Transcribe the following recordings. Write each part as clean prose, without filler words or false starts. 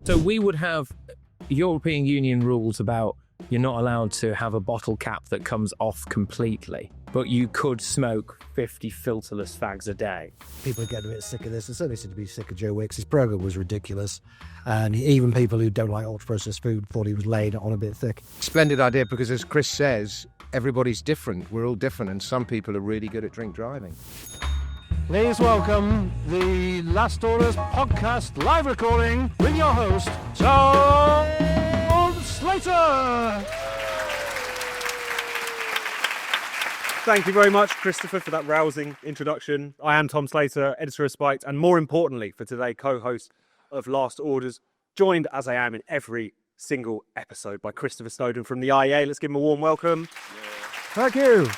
So we would have European Union rules about you're not allowed to have a bottle cap that comes off completely, but you could smoke 50 filterless fags a day. People get a bit sick of this. They certainly seem to be sick of Joe Wicks. His programme was ridiculous. And even people who don't like ultra-processed food thought he was laid on a bit thick. Splendid idea, because as Chris says, everybody's different. We're all different, and some people are really good at drink driving. Please welcome the Last Orders podcast live recording with your host, Tom Slater. Thank you very much, Christopher, for that rousing introduction. I am Tom Slater, editor of Spiked, and more importantly for today, co-host of Last Orders, joined as I am in every single episode by Christopher Snowdon from the IEA. Let's give him a warm welcome. Thank you.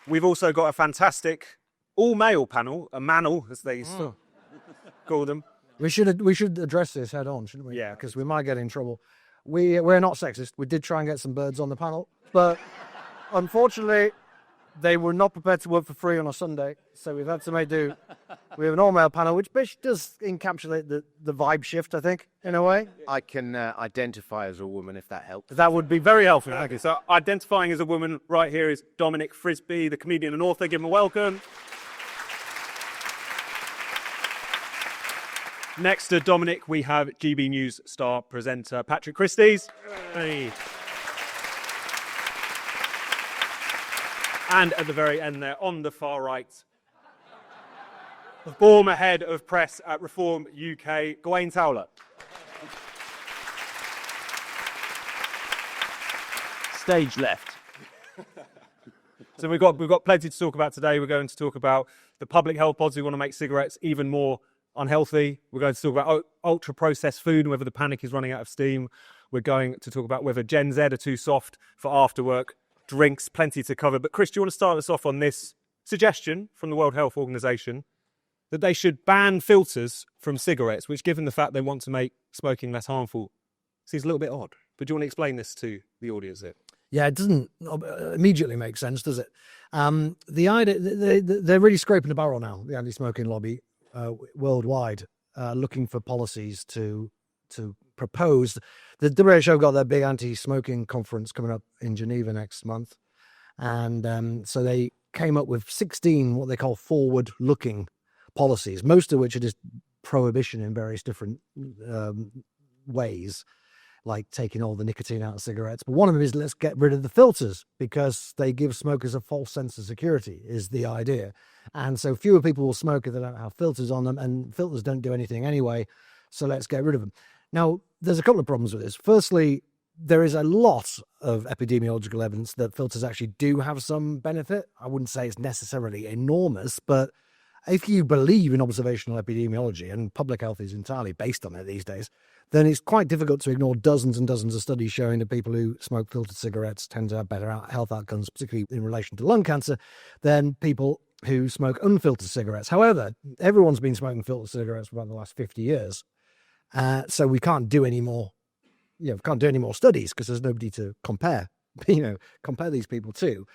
We've also got a fantastic all-male panel, a manel, as they used to call them. We should address this head on, shouldn't we? Yeah. Because we might get in trouble. We're not sexist. We did try and get some birds on the panel, but unfortunately, they were not prepared to work for free on a Sunday, so we've had to make do. We have an all-male panel, which does encapsulate the vibe shift, I think, in a way. I can identify as a woman, if that helps. That would be very helpful. Okay, so identifying as a woman right here is Dominic Frisby, the comedian and author. Give him a welcome. Next to Dominic, we have GB News star presenter Patrick Christys. Hey. And at the very end there, on the far right, the former head of press at Reform UK, Gawain Towler. Stage left. So we've got plenty to talk about today. We're going to talk about the public health pods who want to make cigarettes even more unhealthy. We're going to talk about ultra-processed food and whether the panic is running out of steam. We're going to talk about whether Gen Z are too soft for after-work drinks. Plenty to cover. But Chris, do you want to start us off on this suggestion from the World Health Organization that they should ban filters from cigarettes, which, given the fact they want to make smoking less harmful, seems a little bit odd. But do you want to explain this to the audience here? Yeah, it doesn't immediately make sense, does it? The idea they're really scraping the barrel now, the anti-smoking lobby worldwide, looking for policies to propose. The WHO got their big anti-smoking conference coming up in Geneva next month, and so they came up with 16 what they call forward-looking policies, most of which are just prohibition in various different ways, like taking all the nicotine out of cigarettes. But one of them is let's get rid of the filters because they give smokers a false sense of security, is the idea. And so fewer people will smoke if they don't have filters on them, and filters don't do anything anyway, so let's get rid of them. Now, there's a couple of problems with this. Firstly, there is a lot of epidemiological evidence that filters actually do have some benefit. I wouldn't say it's necessarily enormous, but if you believe in observational epidemiology, and public health is entirely based on it these days, then it's quite difficult to ignore dozens and dozens of studies showing that people who smoke filtered cigarettes tend to have better health outcomes, particularly in relation to lung cancer, than people who smoke unfiltered cigarettes. However, everyone's been smoking filtered cigarettes for about the last 50 years. So we can't do any more, can't do any more studies because there's nobody to compare these people to.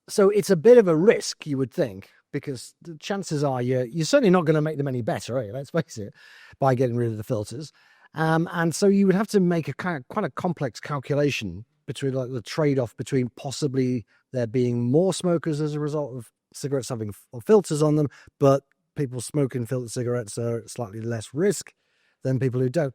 So it's a bit of a risk, you would think, because the chances are you're certainly not going to make them any better, are you? Let's face it, by getting rid of the filters. And so you would have to make a quite a complex calculation between the trade-off between possibly there being more smokers as a result of cigarettes having filters on them, but people smoking filtered cigarettes are slightly less risk than people who don't.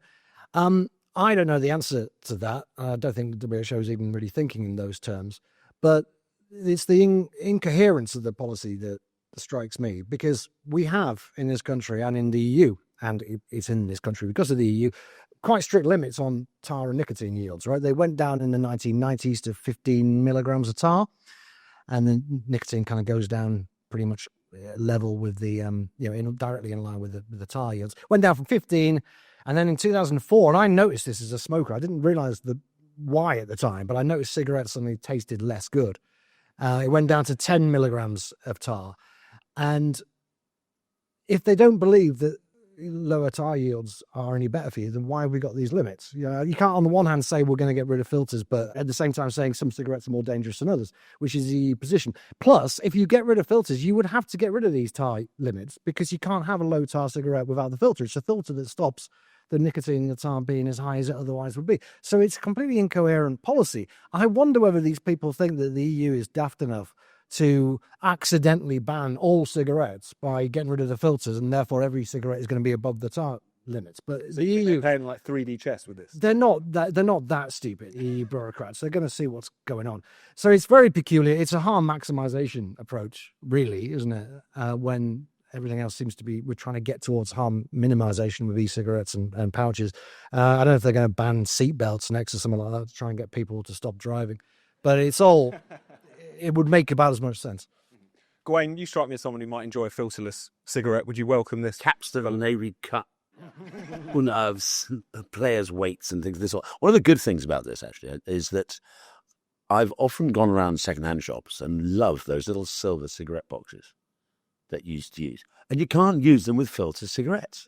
I don't know the answer to that. I don't think the WHO is even really thinking in those terms. But it's the incoherence of the policy that strikes me, because we have in this country and in the EU, and it's in this country because of the EU, quite strict limits on tar and nicotine yields, right? They went down in the 1990s to 15 milligrams of tar, and then nicotine kind of goes down pretty much level with the, directly in line with the tar yields. Went down from 15, and then in 2004, and I noticed this as a smoker, I didn't realize why at the time, but I noticed cigarettes suddenly tasted less good. It went down to 10 milligrams of tar. And if they don't believe that, lower tar yields are any better for you, then why have we got these limits? You can't on the one hand say we're going to get rid of filters, but at the same time saying some cigarettes are more dangerous than others, which is the position. Plus, if you get rid of filters, you would have to get rid of these tar limits because you can't have a low tar cigarette without the filter. It's a filter that stops the nicotine in the tar being as high as it otherwise would be. So it's a completely incoherent policy. I wonder whether these people think that the EU is daft enough to accidentally ban all cigarettes by getting rid of the filters, and therefore every cigarette is going to be above the tar limits. But So the EU playing like 3D chess with this. they're not that stupid, EU bureaucrats. They're going to see what's going on. So it's very peculiar. It's a harm maximization approach, really, isn't it? When everything else seems to be, we're trying to get towards harm minimization with e-cigarettes and pouches. I don't know if they're going to ban seatbelts next or something like that to try and get people to stop driving. But it's all... it would make about as much sense. Gawain, you strike me as someone who might enjoy a filterless cigarette. Would you welcome this? Capstan and Navy cut nerves, players' weights and things. One of the good things about this, actually, is that I've often gone around second-hand shops and loved those little silver cigarette boxes that you used to use. And you can't use them with filter cigarettes.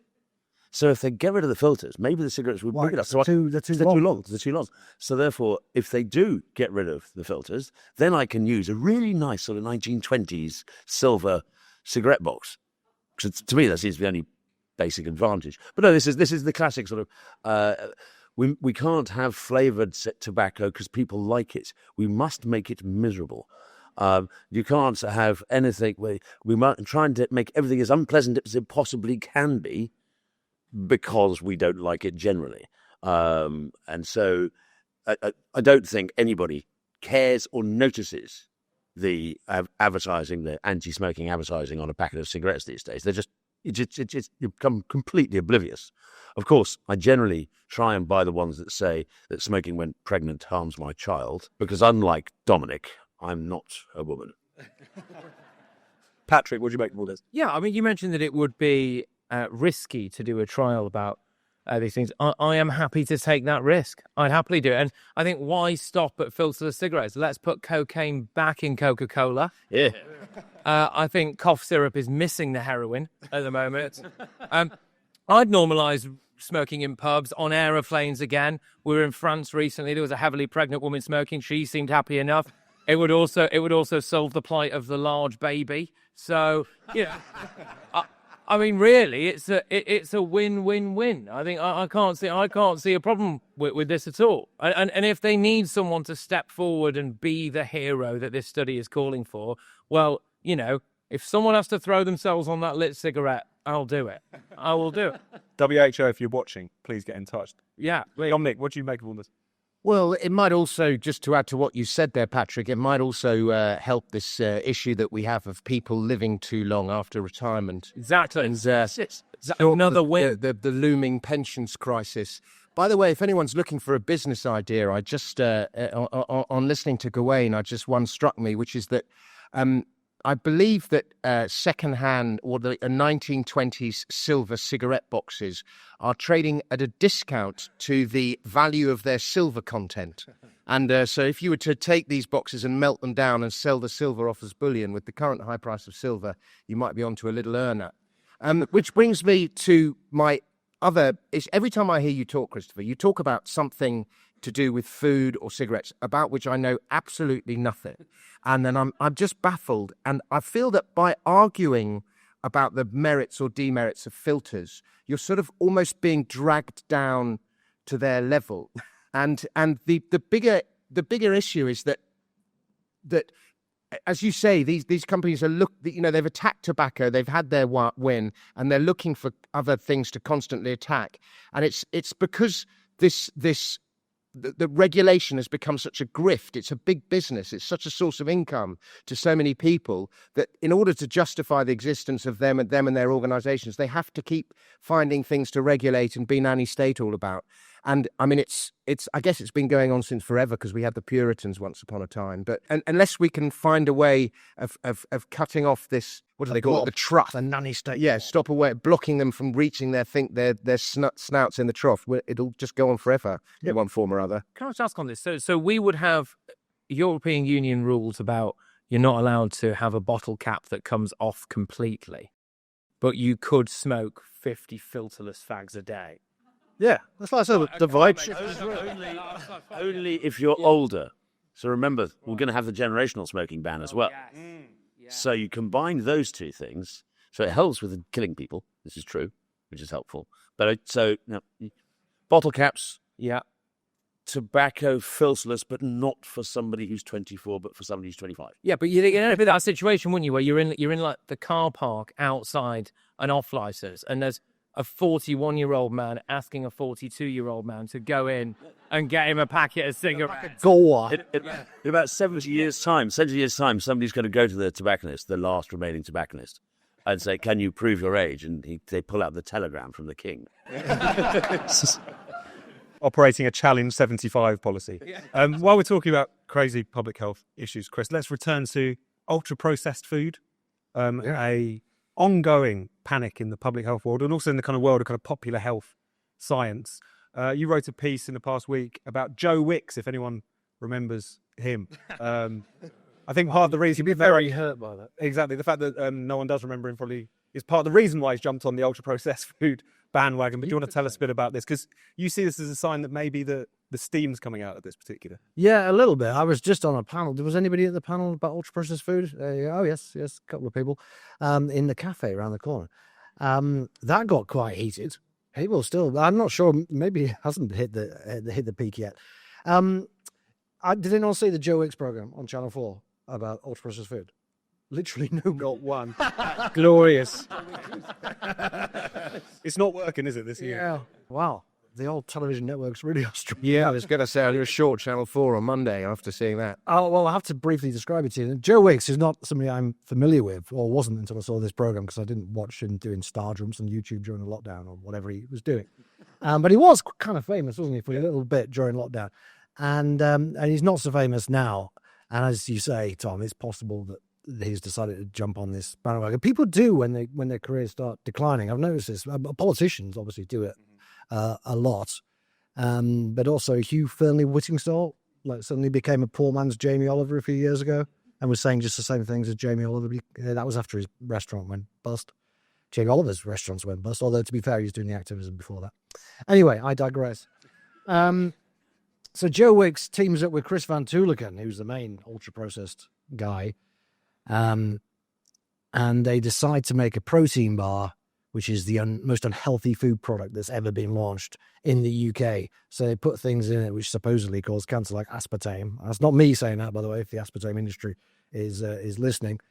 So if they get rid of the filters, maybe the cigarettes would bring it up. They're too long. They're too long. So therefore, if they do get rid of the filters, then I can use a really nice sort of 1920s silver cigarette box. So to me, that seems to be the only basic advantage. But no, this is the classic sort of. We can't have flavoured tobacco because people like it. We must make it miserable. You can't have anything. We might try and make everything as unpleasant as it possibly can be, because we don't like it generally. And so I don't think anybody cares or notices the advertising, the anti-smoking advertising on a packet of cigarettes these days. You become completely oblivious. Of course, I generally try and buy the ones that say that smoking when pregnant harms my child, because unlike Dominic, I'm not a woman. Patrick, what do you make of all this? Yeah, I mean, you mentioned that it would be risky to do a trial about these things. I am happy to take that risk. I'd happily do it. And I think, why stop at filterless cigarettes? Let's put cocaine back in Coca-Cola. Yeah. I think cough syrup is missing the heroin at the moment. I'd normalise smoking in pubs, on aeroplanes again. We were in France recently. There was a heavily pregnant woman smoking. She seemed happy enough. It would also solve the plight of the large baby. So, you know, I mean, really, it's a win-win-win. I think I can't see a problem with this at all. And if they need someone to step forward and be the hero that this study is calling for, well, you know, if someone has to throw themselves on that lit cigarette, I'll do it. I will do it. WHO, if you're watching, please get in touch. Yeah. Dominic, what do you make of all this? Well, it might also, just to add to what you said there, Patrick, it might also help this issue that we have of people living too long after retirement. Exactly. And another win. The looming pensions crisis. By the way, if anyone's looking for a business idea, I just, on listening to Gawain, one struck me, which is that I believe that second-hand or the 1920s silver cigarette boxes are trading at a discount to the value of their silver content. And so if you were to take these boxes and melt them down and sell the silver off as bullion with the current high price of silver, you might be onto a little earner. Which brings me to my other... Every time I hear you talk, Christopher, you talk about something to do with food or cigarettes, about which I know absolutely nothing. And then I'm just baffled. And I feel that by arguing about the merits or demerits of filters, you're sort of almost being dragged down to their level. And the bigger issue is that as you say, these companies are they've attacked tobacco, they've had their win, and they're looking for other things to constantly attack. And it's because the regulation has become such a grift. It's a big business. It's such a source of income to so many people that in order to justify the existence of them and their organisations, they have to keep finding things to regulate and be nanny-state all about. And I mean, I guess it's been going on since forever because we had the Puritans once upon a time. But unless we can find a way of cutting off this, what do they call it, the trough, The nanny-state. yeah, stop away, blocking them from reaching their snouts in the trough. It'll just go on forever in one form or other. Can I just ask on this? So we would have European Union rules about you're not allowed to have a bottle cap that comes off completely. but you could smoke 50 filterless fags a day. Yeah, that's like so the vibe shift. Only if you're older. So remember, we're going to have the generational smoking ban as well. So you combine those two things. So it helps with killing people. This is true, which is helpful. But bottle caps, Yeah. tobacco filterless, but not for somebody who's 24, but for somebody who's 25. Yeah, but you'd end up in that situation, wouldn't you, where you're in like the car park outside an off-licence, and there's a 41-year-old man asking a 42-year-old man to go in and get him a packet of cigarettes. Go on. In about 70 years' time, somebody's going to go to the tobacconist, the last remaining tobacconist, and say, "Can you prove your age?" And they pull out the telegram from the king. Operating a challenge 75 policy. While we're talking about crazy public health issues, Chris, let's return to ultra-processed food, a ongoing panic in the public health world and also in the kind of world of kind of popular health science. You wrote a piece in the past week about Joe Wicks, if anyone remembers him. I think part of the reason... You'd be very hurt by that. Exactly. The fact that no one does remember him probably is part of the reason why he's jumped on the ultra-processed food bandwagon. But do you want to tell us a bit about this? Because you see this as a sign that maybe the steam's coming out of this particular. Yeah, a little bit. I was just on a panel. Was anybody at the panel about ultra-processed food? Oh, yes, a couple of people in the cafe around the corner. That got quite heated. People still, I'm not sure, maybe it hasn't hit the peak yet. Did anyone see the Joe Wicks program on Channel 4 about ultra-processed food? Literally no. Got one. Glorious. It's not working, is it, this year? Yeah. Wow. The old television networks really are strong. Yeah, I was going to say, I was short Channel 4 on Monday after seeing that. Oh, well, I have to briefly describe it to you. Joe Wicks is not somebody I'm familiar with, or wasn't until I saw this program, because I didn't watch him doing star jumps on YouTube during the lockdown or whatever he was doing. But he was kind of famous, wasn't he, for a little bit during lockdown. And he's not so famous now. And as you say, Tom, it's possible that he's decided to jump on this bandwagon. People do when their careers start declining. I've noticed this. Politicians obviously do it a lot, but also Hugh Fearnley-Whittingstall suddenly became a poor man's Jamie Oliver a few years ago and was saying just the same things as Jamie Oliver. That was after his restaurant went bust. Jamie Oliver's restaurants went bust, although to be fair, he was doing the activism before that. Anyway, I digress. So Joe Wicks teams up with Chris Van Tuliken, who's the main ultra-processed guy, and they decide to make a protein bar, which is the most unhealthy food product that's ever been launched in the UK. So they put things in it which supposedly cause cancer, like aspartame. That's not me saying that, by the way, if the aspartame industry is listening,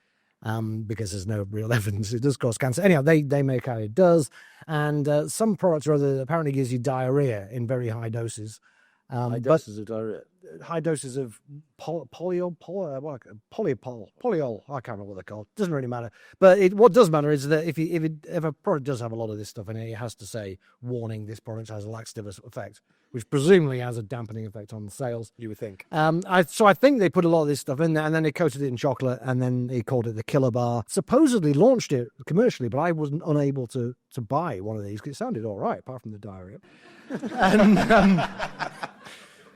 because there's no real evidence it does cause cancer. Anyhow, they make out it does, and some products or other apparently gives you diarrhea in very high doses. High doses of diarrhea. High doses of polyol, I can't remember what they're called. Doesn't really matter. But what does matter is that if a product does have a lot of this stuff in it, it has to say, warning, this product has a laxative effect, which presumably has a dampening effect on sales. You would think. So I think they put a lot of this stuff in there, and then they coated it in chocolate, and then they called it the Killer Bar. Supposedly launched it commercially, but I wasn't unable to buy one of these because it sounded all right, apart from the diarrhea. And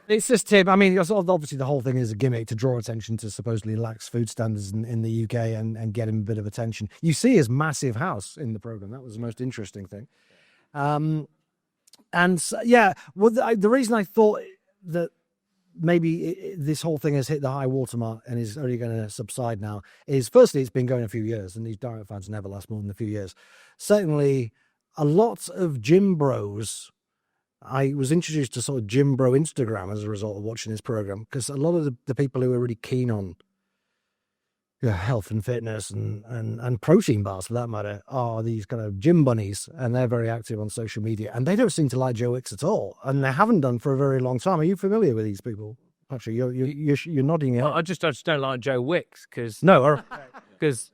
it's just him. I mean, obviously the whole thing is a gimmick to draw attention to supposedly lax food standards in the UK and get him a bit of attention. You see his massive house in the program. That was the most interesting thing. And so, yeah, well, the reason I thought that maybe this whole thing has hit the high watermark and is only going to subside now is, firstly, it's been going a few years, and these diet fads never last more than a few years. Secondly, a lot of gym bros. I was introduced to sort of gym bro Instagram as a result of watching this program, because a lot of the people who are really keen on health and fitness and protein bars, for that matter, are these kind of gym bunnies, and they're very active on social media, and they don't seem to like Joe Wicks at all, and they haven't done for a very long time. Are you familiar with these people? Actually, you're nodding your head. I just don't like Joe Wicks because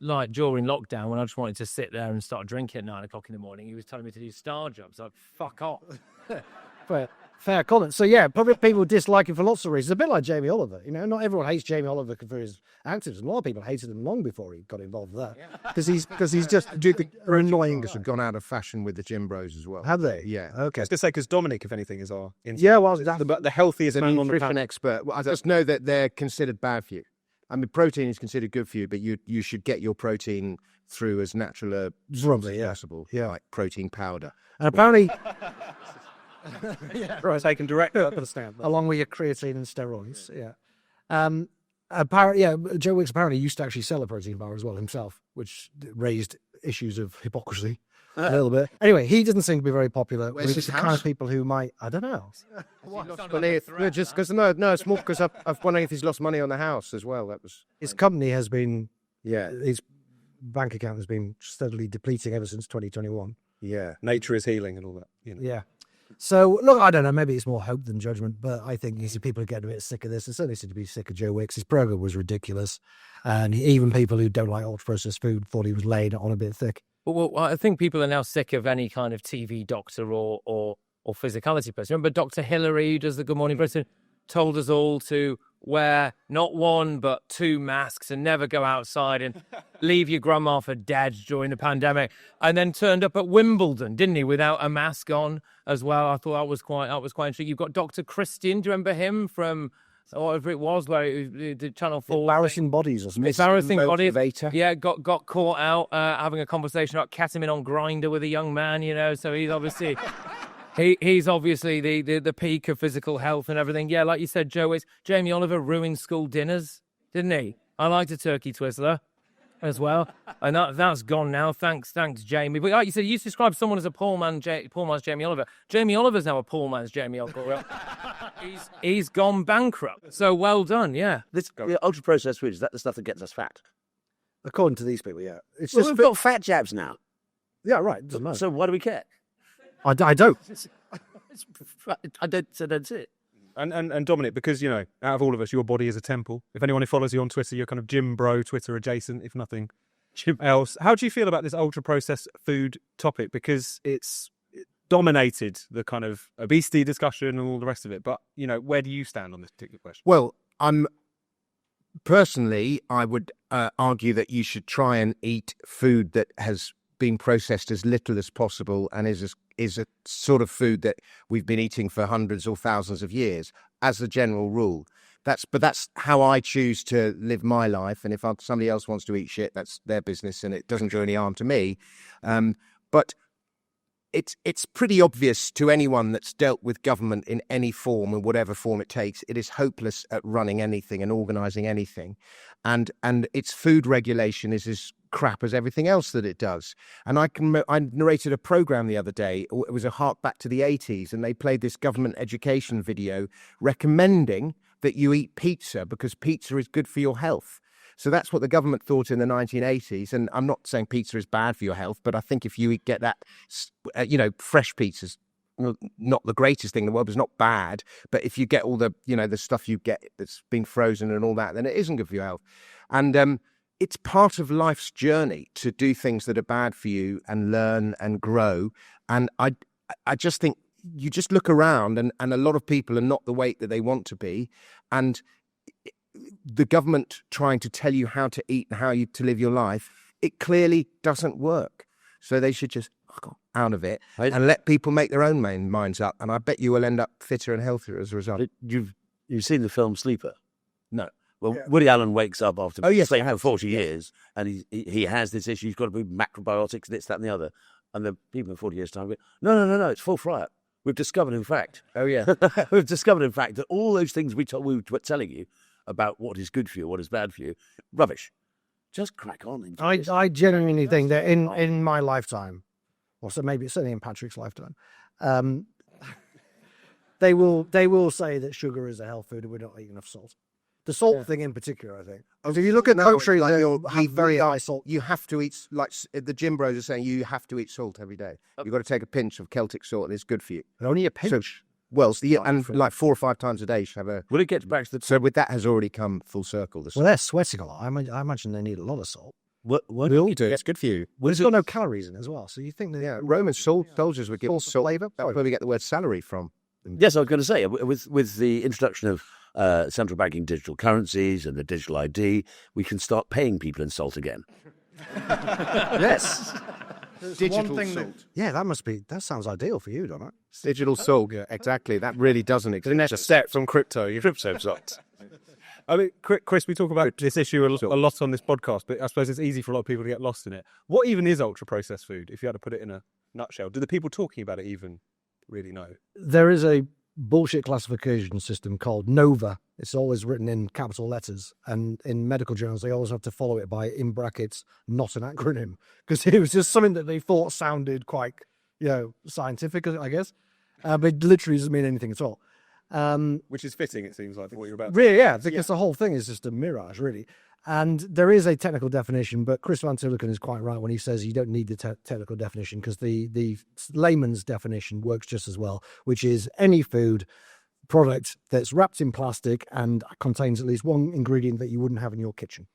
like during lockdown, when I just wanted to sit there and start drinking at 9 o'clock in the morning, he was telling me to do star jumps. Like, fuck off. Fair comment. So yeah, probably people dislike him for lots of reasons. A bit like Jamie Oliver. Not everyone hates Jamie Oliver for his activism. A lot of people hated him long before he got involved with that. Because he's just... Do you think annoyingers have gone out of fashion with the gym bros as well? Have they? Yeah. Okay. I was going to say, because Dominic, if anything, is our... Yeah, well, the healthiest He's a man on the nutrition planet. expert. Well, I just know that they're considered bad for you. I mean, protein is considered good for you, but you should get your protein through as natural a source as possible. Yeah, like protein powder. And apparently, Taken direct. I understand. along with your creatine and steroids, apparently, Joe Wicks apparently used to actually sell a protein bar as well himself, which raised issues of hypocrisy a little bit. Anyway, he doesn't seem to be very popular Where's with his the kind house? of people who might, I don't know. Just because it's more because I'm wondering if he's lost money on the house as well. That was His company has been, yeah, his bank account has been steadily depleting ever since 2021. yeah. Nature is healing and all that. Yeah. So, look, I don't know, maybe it's more hope than judgment, but I think you see people are getting a bit sick of this. They certainly seem to be sick of Joe Wicks. His program was ridiculous. And even people who don't like ultra-processed food thought he was laying it on a bit thick. Well, I think people are now sick of any kind of TV doctor or physicality person. Remember Dr. Hillary, who does the Good Morning Britain, told us all to wear not one but 2 masks and never go outside and leave your grandma for dead during the pandemic, and then turned up at Wimbledon, didn't he, without a mask on as well. I thought that was quite interesting. You've got Dr. Christian, do you remember him from whatever it was, where he did Channel 4? Embarrassing bodies or something. Embarrassing bodies. Motivator. Yeah, got caught out having a conversation about ketamine on Grindr with a young man, so he's obviously he's obviously the peak of physical health and everything. Yeah, like you said, Joe, Jamie Oliver ruined school dinners, didn't he? I liked a turkey twizzler as well, and that's gone now. Thanks, Jamie. But like you said, you described someone as a poor man's Jamie Oliver. Jamie Oliver's now a poor man's Jamie Oliver. he's gone bankrupt. So well done, yeah. This ultra processed food, is that the stuff that gets us fat? According to these people, yeah. It's Well, just, we've got fat jabs now. yeah, right. Doesn't matter. So why do we care? I don't. I don't. So that's it. And Dominic, because, out of all of us, your body is a temple. If anyone who follows you on Twitter, you're kind of gym bro, Twitter adjacent, if nothing else. How do you feel about this ultra-processed food topic? Because it dominated the kind of obesity discussion and all the rest of it. But, where do you stand on this particular question? Well, personally, I would argue that you should try and eat food that has been processed as little as possible and is a sort of food that we've been eating for hundreds or thousands of years, as a general rule. But that's how I choose to live my life. And if somebody else wants to eat shit, that's their business, and it doesn't do any harm to me. But it's pretty obvious to anyone that's dealt with government in any form and whatever form it takes, it is hopeless at running anything and organising anything. And its food regulation is as crap as everything else that it does. And I narrated a programme the other day. It was a hark back to the 80s, and they played this government education video recommending that you eat pizza because pizza is good for your health. So that's what the government thought in the 1980s. And I'm not saying pizza is bad for your health, but I think if you get that, fresh pizza's not the greatest thing in the world, but it's not bad. But if you get all the, the stuff you get that's been frozen and all that, then it isn't good for your health. And it's part of life's journey to do things that are bad for you and learn and grow. And I just think you just look around and a lot of people are not the weight that they want to be. And the government trying to tell you how to eat and how to live your life, it clearly doesn't work. So they should just out of it and let people make their own minds up. And I bet you will end up fitter and healthier as a result. You've seen the film Sleeper? No. Well, yeah. Woody Allen wakes up after sleeping for 40 Yeah. years, and he has this issue. He's got to be macrobiotics, this, that, and the other. And the people in 40 years' time go, no, it's full fry-up. We've discovered, in fact. Oh, yeah. We've discovered, in fact, that all those things we were telling you about what is good for you, what is bad for you, rubbish. Just crack on. I genuinely think that in my lifetime, or so maybe certainly in Patrick's lifetime, they will say that sugar is a health food and we're not eating enough salt. The salt thing in particular, I think. So if you look at country like have very high salt. you have to eat, like the gym bros are saying, you have to eat salt every day. You've got to take a pinch of Celtic salt and it's good for you. But only a pinch. And like 4 or 5 times a day you should have a... Will it get back to the... So with that has already come full circle. Well, they're sweating a lot. I imagine they need a lot of salt. What we all do. It's good for you. Well, it's got no calories in it as well. So you think that... Yeah, Roman soldiers would give salt flavour. That's where we get the word salary from. Yes, I was going to say, with the introduction of central banking digital currencies and the digital ID, we can start paying people in salt again. Yes. Digital salt. That sounds ideal for you, Dominic. Digital salt, yeah, exactly. That really doesn't exist. The next step from crypto, your crypto salt. I mean, Chris, we talk about this issue a lot on this podcast, but I suppose it's easy for a lot of people to get lost in it. What even is ultra-processed food, if you had to put it in a nutshell? Do the people talking about it even really know? There is a bullshit classification system called NOVA. It's always written in capital letters, and in medical journals they always have to follow it by, in brackets, not an acronym, because it was just something that they thought sounded quite, scientific, I guess, but it literally doesn't mean anything at all. Which is fitting, it seems like, for what you're about to Really, yeah, because the whole thing is just a mirage, really. And there is a technical definition, but Chris Van Tilliken is quite right when he says you don't need the technical definition, because the layman's definition works just as well, which is any food product that's wrapped in plastic and contains at least one ingredient that you wouldn't have in your kitchen.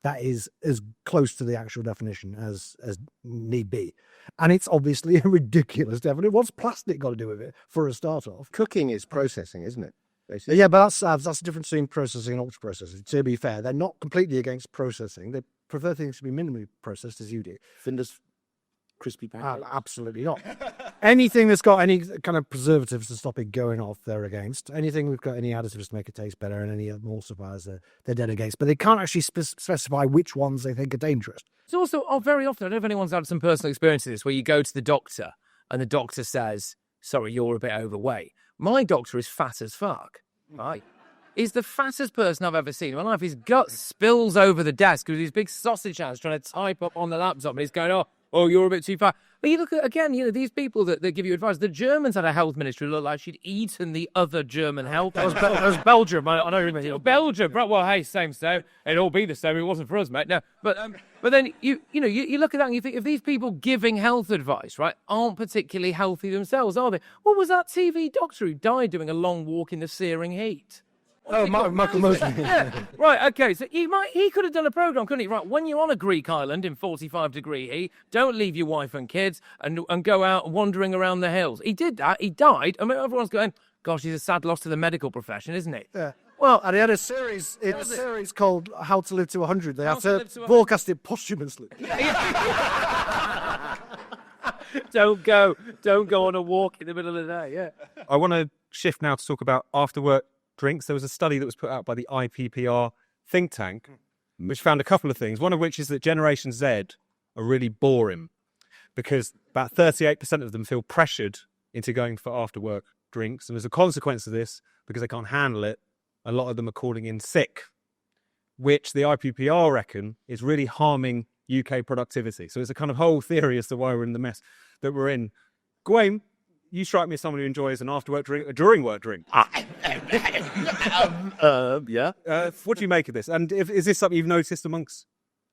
That is as close to the actual definition as need be. And it's obviously a ridiculous definition. What's plastic got to do with it, for a start off? Cooking is processing, isn't it? Basically. Yeah, but that's the difference between processing and ultra processing. To be fair, they're not completely against processing. They prefer things to be minimally processed, as you do. Finders crispy pancakes? Absolutely not. Anything that's got any kind of preservatives to stop it going off, they're against. Anything we've got any additives to make it taste better, and any emulsifiers, they're dead against. But they can't actually specify which ones they think are dangerous. It's also very often, I don't know if anyone's had some personal experience of this, where you go to the doctor and the doctor says, sorry, you're a bit overweight. My doctor is fat as fuck, right? He's the fattest person I've ever seen in my life. His gut spills over the desk with these big sausage hands trying to type up on the laptop, and he's going, oh, you're a bit too fat. But you look at, again, these people that give you advice. The Germans had a health ministry who looked like she'd eaten the other German health. That was Belgium. I know you mean Belgium. Well, hey, same. It'd all be the same. It wasn't for us, mate. No, but then you look at that and you think, if these people giving health advice, right, aren't particularly healthy themselves, are they? What was that TV doctor who died doing a long walk in the searing heat? Michael Mosley. Yeah. Right, okay, so he could have done a programme, couldn't he? Right, when you're on a Greek island in 45-degree heat, don't leave your wife and kids and go out wandering around the hills. He did that, he died. I mean, everyone's going, gosh, he's a sad loss to the medical profession, isn't he? Yeah. Well, and he had a series called How to Live to 100. They have to broadcast it posthumously. Don't go on a walk in the middle of the day, yeah. I want to shift now to talk about after-work drinks. There was a study that was put out by the IPPR think tank, which found a couple of things. One of which is that Generation Z are really boring, because about 38% of them feel pressured into going for after-work drinks. And as a consequence of this, because they can't handle it, a lot of them are calling in sick, which the IPPR reckon is really harming UK productivity. So it's a kind of whole theory as to why we're in the mess that we're in. Gawain, you strike me as someone who enjoys an after-work drink, a during-work drink. Yeah. What do you make of this? And is this something you've noticed amongst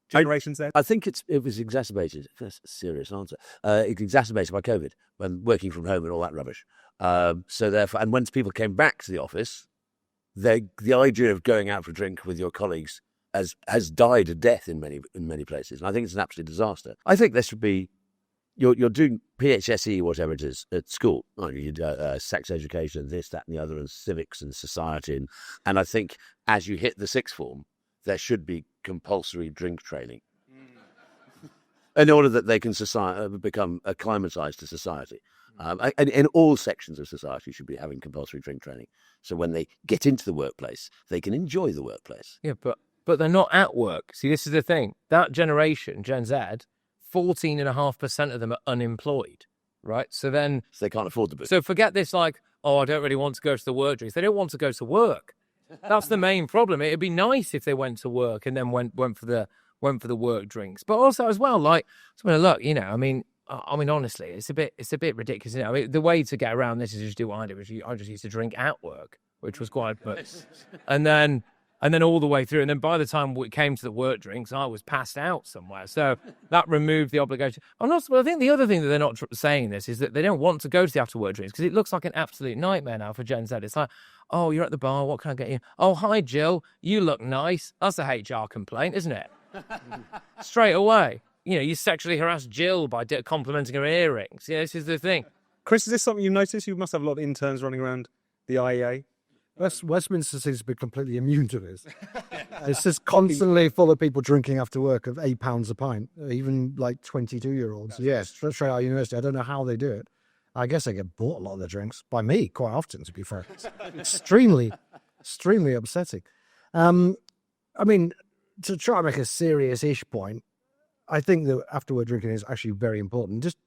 Generation Z? I think it was exacerbated. That's a serious answer. It's exacerbated by COVID, when working from home and all that rubbish. So therefore, and once people came back to the office, the idea of going out for a drink with your colleagues has died a death in many places. And I think it's an absolute disaster. I think there should be, you're doing PHSE, whatever it is, at school. You do sex education, this, that, and the other, and civics and society. And I think as you hit the sixth form, there should be compulsory drink training in order that they can become acclimatized to society. And in all sections of society should be having compulsory drink training. So when they get into the workplace, they can enjoy the workplace. Yeah, but they're not at work. See, this is the thing. That generation, Gen Z, 14.5% of them are unemployed, right? So they can't afford the booze. So forget this, like, oh, I don't really want to go to the work drinks. They don't want to go to work. That's the main problem. It'd be nice if they went to work and then went for the work drinks. But also as well, like, look, I mean, honestly, it's a bit ridiculous. I mean, the way to get around this is just do what I do, which I just used to drink at work, which was quite, and then all the way through. And then by the time we came to the work drinks, I was passed out somewhere. So that removed the obligation. I think the other thing that they're not saying this is that they don't want to go to the after work drinks, because it looks like an absolute nightmare now for Gen Z. It's like, oh, you're at the bar. What can I get you? Oh, hi, Jill. You look nice. That's a HR complaint, isn't it? Straight away. You sexually harass Jill by complimenting her earrings. Yeah, this is the thing. Chris, is this something you've noticed? You must have a lot of interns running around the IEA. Westminster seems to be completely immune to this. It's just constantly full of people drinking after work of £8 a pint, even like 22-year-olds. Yes, straight out of university. I don't know how they do it. I guess they get bought a lot of their drinks by me quite often, to be fair. It's extremely upsetting. I mean, to try and make a serious-ish point, I think that afterward drinking is actually very important. Just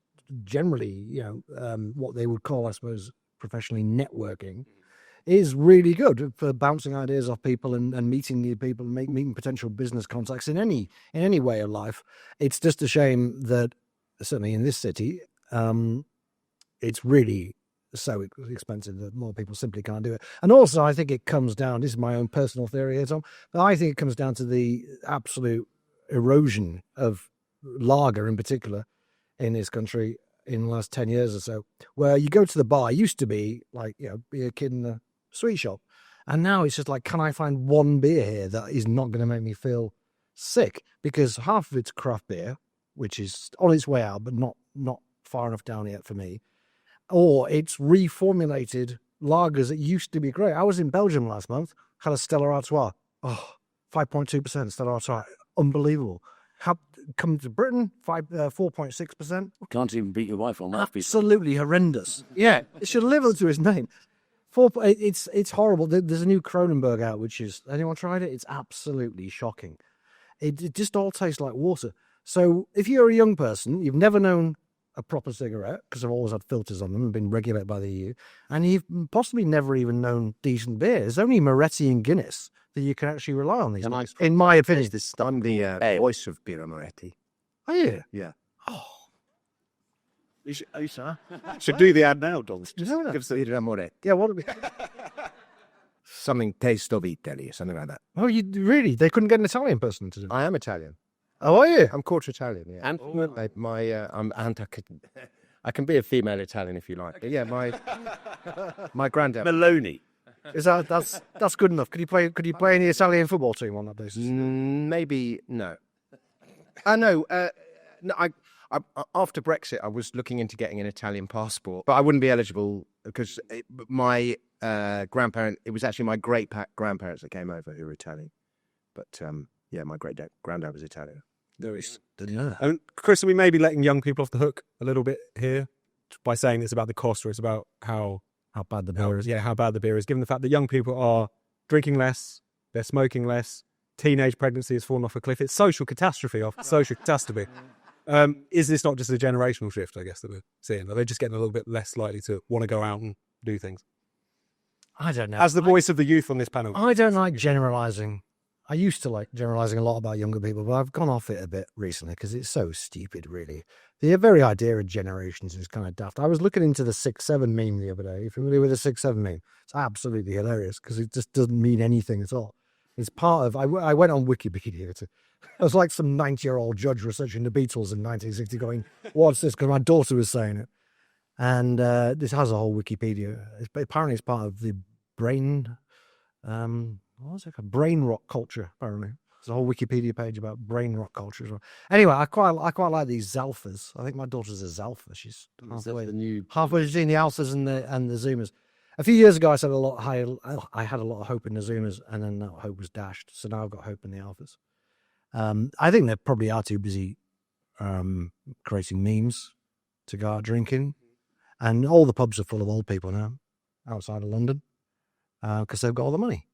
generally, what they would call, I suppose, professionally networking is really good for bouncing ideas off people and meeting new people and meeting potential business contacts in any way of life. It's just a shame that certainly in this city, it's really so expensive that more people simply can't do it. And also, I think it comes down, this is my own personal theory here, Tom, but I think it comes down to the absolute erosion of lager in particular in this country in the last 10 years or so, where you go to the bar, used to be like, be a kid in a sweet shop. And now it's just like, can I find one beer here that is not going to make me feel sick? Because half of it's craft beer, which is on its way out, but not far enough down yet for me. Or it's reformulated lagers that used to be great. I was in Belgium last month, had a Stella Artois. 5.2% Stella Artois. Unbelievable. Come to Britain, 4.6%. Can't even beat your wife on that. Absolutely horrendous. Yeah, it should live up to its name. It's horrible. There's a new Kronenberg out, which is, anyone tried it? It's absolutely shocking. It just all tastes like water. So if you're a young person, you've never known a proper cigarette, because I've always had filters on them and been regulated by the EU, and you've possibly never even known decent beer. There's only Moretti and Guinness that you can actually rely on these days, in my opinion. I'm the voice of Birra Moretti. Are you? Yeah. Are you sure? Should do the ad now, Don. Give us the Birra Moretti. Yeah, what? Something taste of Italy, something like that. Oh, you really? They couldn't get an Italian person to do it? I am Italian. Oh, are you? I'm quarter Italian, yeah. And I can be a female Italian if you like. But yeah, my granddad. Maloney. Is that's good enough? Could you play in the Italian football team on that basis? Maybe no. No. After Brexit, I was looking into getting an Italian passport, but I wouldn't be eligible because my grandparent. It was actually my great grandparents that came over who were Italian. But yeah, my granddad was Italian. There is. Didn't you know that? And Chris, are we maybe letting young people off the hook a little bit here by saying it's about the cost, or it's about how bad the beer is? Yeah, how bad the beer is, given the fact that young people are drinking less, they're smoking less, teenage pregnancy has fallen off a cliff. It's social catastrophe after social catastrophe. Is this not just a generational shift, I guess, that we're seeing? Are they just getting a little bit less likely to want to go out and do things? I don't know. As the voice of the youth on this panel. I don't like generalising. I used to like generalising a lot about younger people, but I've gone off it a bit recently because it's so stupid, really. The very idea of generations is kind of daft. I was looking into the 6-7 meme the other day. Are you familiar with the 6-7 meme? It's absolutely hilarious because it just doesn't mean anything at all. It's part of... I went on Wikipedia to... I was like some 90-year-old judge researching the Beatles in 1960 going, what's this? Because my daughter was saying it. And this has a whole Wikipedia. Apparently it's part of the brain... what was it? Brain rock culture, apparently. There's a whole Wikipedia page about brain rock culture as well. Anyway, I quite like these Zalfas. I think my daughter's a Zalfa. She's halfway between the Alphas and the Zoomers. A few years ago, I had a lot of hope in the Zoomers, and then that hope was dashed. So now I've got hope in the Alphas. I think they probably are too busy creating memes to go out drinking, and all the pubs are full of old people now outside of London because they've got all the money.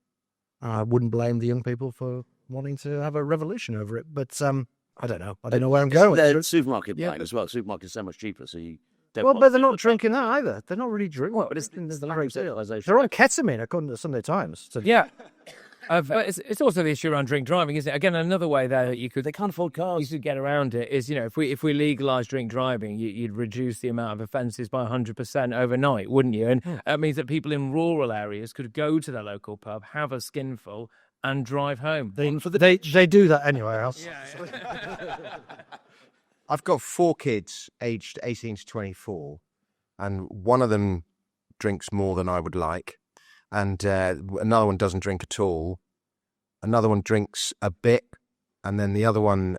I wouldn't blame the young people for wanting to have a revolution over it, but I don't know. I don't know where I'm going. They're supermarket buying as well. Supermarket's so much cheaper, so you don't. Well, but they're not drinking that either. They're not really drinking. Well, it's the lack of realisation. They're on ketamine, according to the Sunday Times. So Yeah. But it's also the issue around drink driving, isn't it? Again, another way that they can't afford cars. You could get around it is, if we legalise drink driving, you'd reduce the amount of offences by 100% overnight, wouldn't you? And that means that people in rural areas could go to their local pub, have a skinful, and drive home. They do that anywhere else. Yeah. I've got 4 kids aged 18 to 24, and one of them drinks more than I would like. And another one doesn't drink at all. Another one drinks a bit. And then the other one,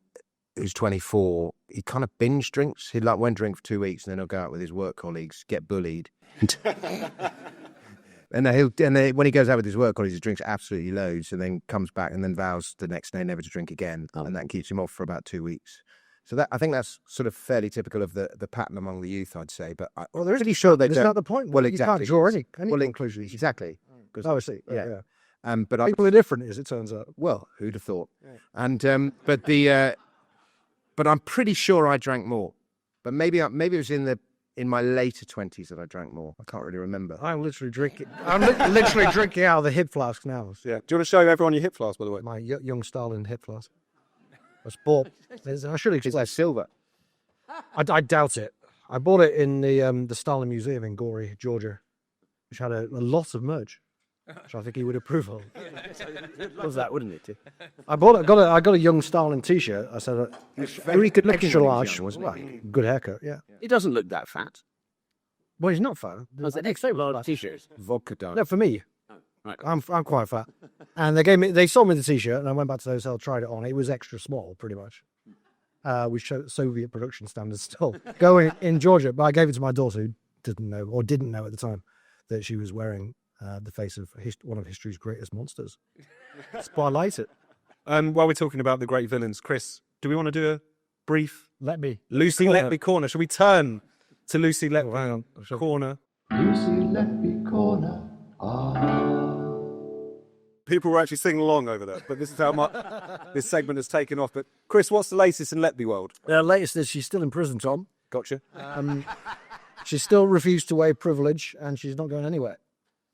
who's 24, he kind of binge drinks. He won't drink for 2 weeks, and then he'll go out with his work colleagues, get bullied. and when he goes out with his work colleagues, he drinks absolutely loads, and then comes back and then vows the next day never to drink again. Oh. And that keeps him off for about 2 weeks. So I think that's sort of fairly typical of the pattern among the youth, I'd say. But there is pretty sure they don't. That's not the point. Well, exactly. You can't draw any conclusions. Exactly. Obviously, yeah. But I, People are different, as it turns out. well, who'd have thought? And but I'm pretty sure I drank more. But maybe it was in my later 20s that I drank more. I can't really remember. I'm literally drinking. I'm literally drinking out of the hip flask now. Yeah. Do you want to show everyone your hip flask, by the way? My young Stalin hip flask. I bought. I should Is explain. that silver? I doubt it. I bought it in the Stalin Museum in Gorey, Georgia, which had a lot of merch, which I think he would approve of. Was that, wouldn't it? I got a young Stalin T-shirt. I said, Very good looking, extra when he was large, young, wasn't he? good haircut. Yeah. He doesn't look that fat. Well, he's not fat. Was it extra large T-shirts? Vodka dog. No, for me. Right. I'm quite fat, and they sold me the T-shirt, and I went back to the hotel, tried it on. It was extra small, pretty much. We showed Soviet production standards still going in Georgia, but I gave it to my daughter, who didn't know at the time that she was wearing the face of one of history's greatest monsters. Spotlight it. While we're talking about the great villains, Chris, do we want to do a brief Let me. Lucy Letby corner? Shall we turn to Lucy Letby hang on. corner? Lucy Letby corner. People were actually singing along over that, but this is how much this segment has taken off. But Chris, what's the latest in Letby world? The latest is she's still in prison, Tom. Gotcha. She still refused to waive privilege, and she's not going anywhere.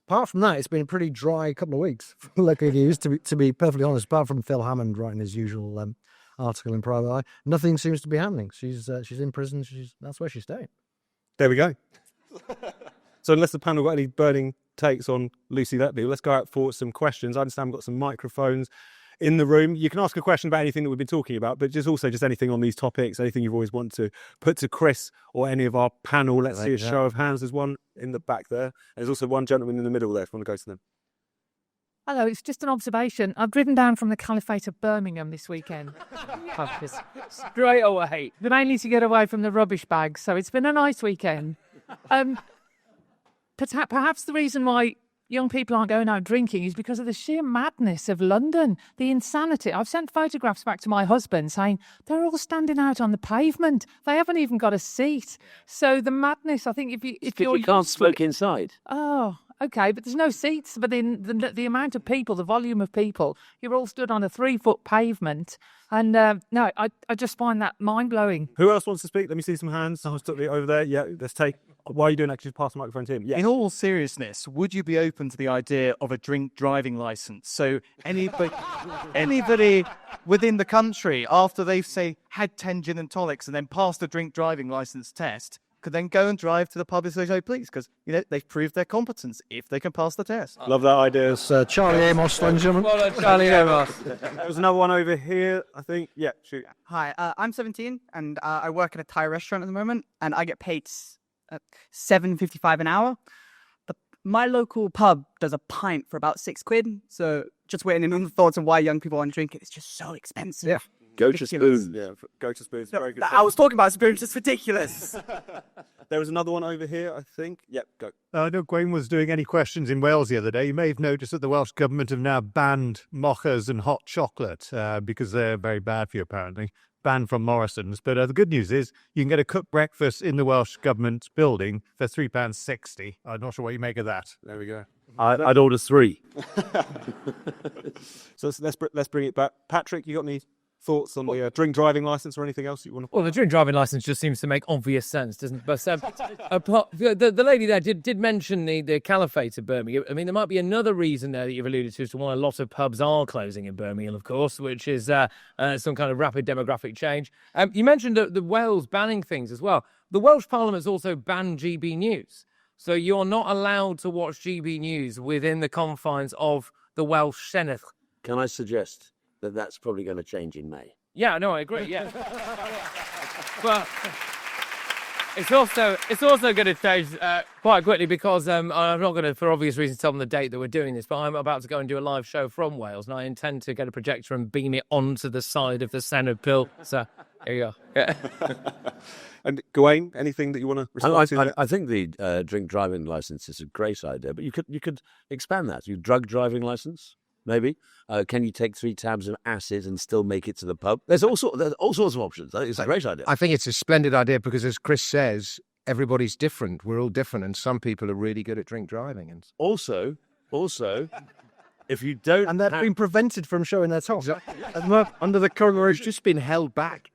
Apart from that, it's been a pretty dry couple of weeks for local news, to be perfectly honest. Apart from Phil Hammond writing his usual article in Private Eye, nothing seems to be happening. She's in prison. That's where she's staying. There we go. So unless the panel got any burning takes on Lucy Letby, let's go out for some questions. I understand we've got some microphones in the room. You can ask a question about anything that we've been talking about, but just anything on these topics, anything you've always wanted to put to Chris or any of our panel. Let's see a show of hands. There's one in the back there. And there's also one gentleman in the middle there, if you want to go to them. Hello, it's just an observation. I've driven down from the Caliphate of Birmingham this weekend. Straight away. Mainly to get away from the rubbish bags, so it's been a nice weekend. Perhaps the reason why young people aren't going out drinking is because of the sheer madness of London, the insanity. I've sent photographs back to my husband saying they're all standing out on the pavement. They haven't even got a seat. So the madness, I think, if You can't smoke inside. Oh, okay, but there's no seats. But then the amount of people, the volume of people, you're all stood on a 3-foot pavement. And no, I just find that mind-blowing. Who else wants to speak? Let me see some hands. I was over there. Yeah, let's take. Why are you doing that? Just pass the microphone to him. Yeah. In all seriousness, would you be open to the idea of a drink driving license? So anybody within the country, after they've, say, had 10 gin and tonics and then passed a drink driving license test, could then go and drive to the pub and say, "Oh, please," because they've proved their competence if they can pass the test. Love that idea. It's Charlie Amos, ladies and gentlemen. Well done, Charlie Amos. There's another one over here, I think. Yeah, shoot. Hi, I'm 17 and I work at a Thai restaurant at the moment, and I get paid $7.55 an hour. My local pub does a pint for about £6. So just waiting in on the thoughts of why young people want to drink it. It's just so expensive. Yeah. Go to Spoon. Yeah, go to Spoon. No, Very good. I was talking about Spoon. It's ridiculous. There was another one over here, I think. Yep, go. I know Gawain was doing any questions in Wales the other day. You may have noticed that the Welsh government have now banned mochas and hot chocolate because they're very bad for you, apparently. Banned from Morrison's. But the good news is you can get a cooked breakfast in the Welsh government building for £3.60. I'm not sure what you make of that. There we go. I'd order 3. So let's bring it back. Patrick, you got any thoughts on the drink driving license or anything else you want to? Well, the drink driving license just seems to make obvious sense, doesn't it? But the lady there did mention the Caliphate of Birmingham. I mean, there might be another reason there that you've alluded to as to why a lot of pubs are closing in Birmingham, of course, which is some kind of rapid demographic change. You mentioned the Wales banning things as well. The Welsh Parliament's also banned GB News. So you're not allowed to watch GB News within the confines of the Welsh Senedd. Can I suggest that that's probably going to change in May? Yeah, no, I agree. Yeah, but it's also going to change quite quickly because I'm not going to, for obvious reasons, tell them the date that we're doing this. But I'm about to go and do a live show from Wales, and I intend to get a projector and beam it onto the side of the Senedd Pill. So here you go. Yeah. And Gawain, anything that you want to respond to? I think the drink driving license is a great idea, but you could expand that. You drug driving license. Maybe. Can you take 3 tabs of acid and still make it to the pub? There's all sorts of options. It's a great idea. I think it's a splendid idea because, as Chris says, everybody's different. We're all different, and some people are really good at drink driving. And Also, if you don't, And they're being prevented from showing their top. Under the current, it's just been held back.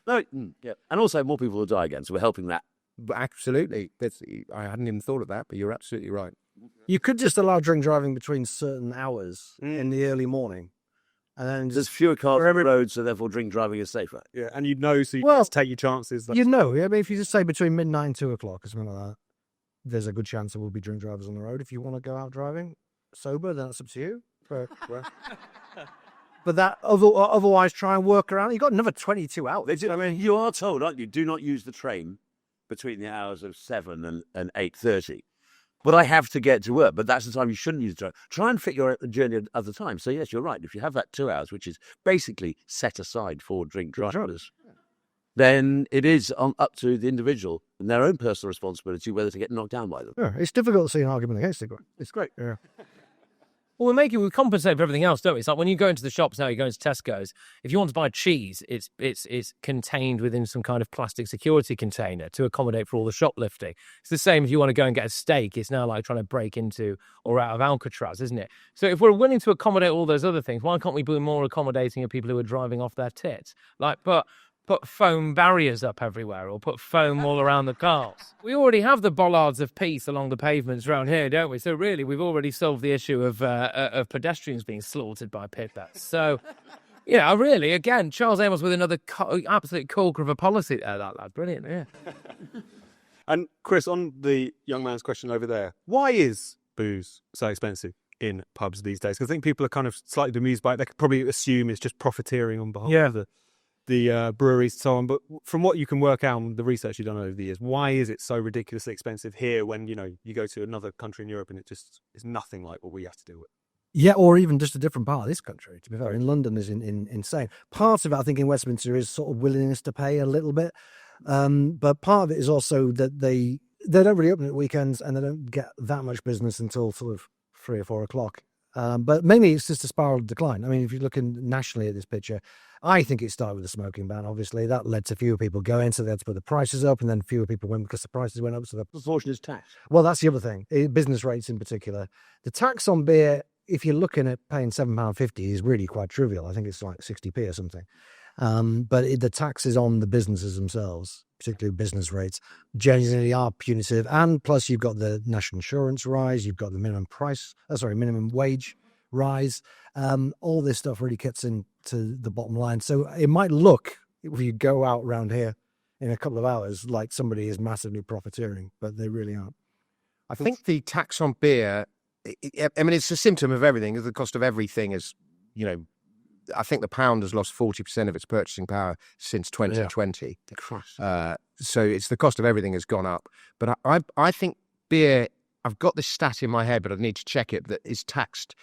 no, yeah, and also more people will die again, so we're helping that. But absolutely. I hadn't even thought of that, but you're absolutely right. You could just allow drink driving between certain hours in the early morning. And then There's just, fewer cars on the road, so therefore drink driving is safer. Yeah, and so you Well, just take your chances. you know, I mean, if you just say between midnight and 2 o'clock or something like that, there's a good chance there will be drink drivers on the road. If you want to go out driving sober, then that's up to you. But that otherwise try and work around. You've got another 22 hours. I mean, you are told, aren't you? Do not use the train between the hours of 7 and 8:30. But I have to get to work. But that's the time you shouldn't use the train. Try and fit your journey at other times. So yes, you're right. If you have that 2 hours, which is basically set aside for drink drivers, then it is up to the individual and their own personal responsibility whether to get knocked down by them. Yeah, it's difficult to see an argument against it. It's great. Yeah. Well, we compensate for everything else, don't we? It's like when you go into the shops now, you go into Tesco's. If you want to buy cheese, it's contained within some kind of plastic security container to accommodate for all the shoplifting. It's the same if you want to go and get a steak. It's now like trying to break into or out of Alcatraz, isn't it? So if we're willing to accommodate all those other things, why can't we be more accommodating of people who are driving off their tits? Like, put foam barriers up everywhere or put foam all around the cars. We already have the bollards of peace along the pavements around here, don't we? So really, we've already solved the issue of pedestrians being slaughtered by pit bats. So, yeah, really, again, Charles Amos with another absolute corker of a policy there, that lad. Brilliant, yeah. And Chris, on the young man's question over there, why is booze so expensive in pubs these days? Because I think people are kind of slightly bemused by it. They could probably assume it's just profiteering on behalf of the breweries and so on. But from what you can work out and the research you've done over the years, why is it so ridiculously expensive here when, you go to another country in Europe and it just is nothing like what we have to deal with? Yeah, or even just a different part of this country, to be fair. In London is insane. Part of it, I think, in Westminster is sort of willingness to pay a little bit. But part of it is also that they don't really open at weekends and they don't get that much business until sort of 3 or 4 o'clock. But mainly it's just a spiral decline. I mean, if you're looking nationally at this picture, I think it started with the smoking ban, obviously. That led to fewer people going, so they had to put the prices up, and then fewer people went because the prices went up. So the proportion is tax. Well, that's the other thing. Business rates in particular. The tax on beer, if you're looking at paying £7.50, is really quite trivial. I think it's like 60p or something. But the taxes on the businesses themselves, particularly business rates, generally are punitive. And plus, you've got the national insurance rise, you've got the minimum wage rise. All this stuff really gets into the bottom line. So it might look, if you go out around here in a couple of hours, like somebody is massively profiteering, but they really aren't. I think the tax on beer, it's a symptom of everything. The cost of everything is, I think the pound has lost 40% of its purchasing power since 2020. Yeah. So it's the cost of everything has gone up. But I think beer, I've got this stat in my head, but I need to check it, that is taxed.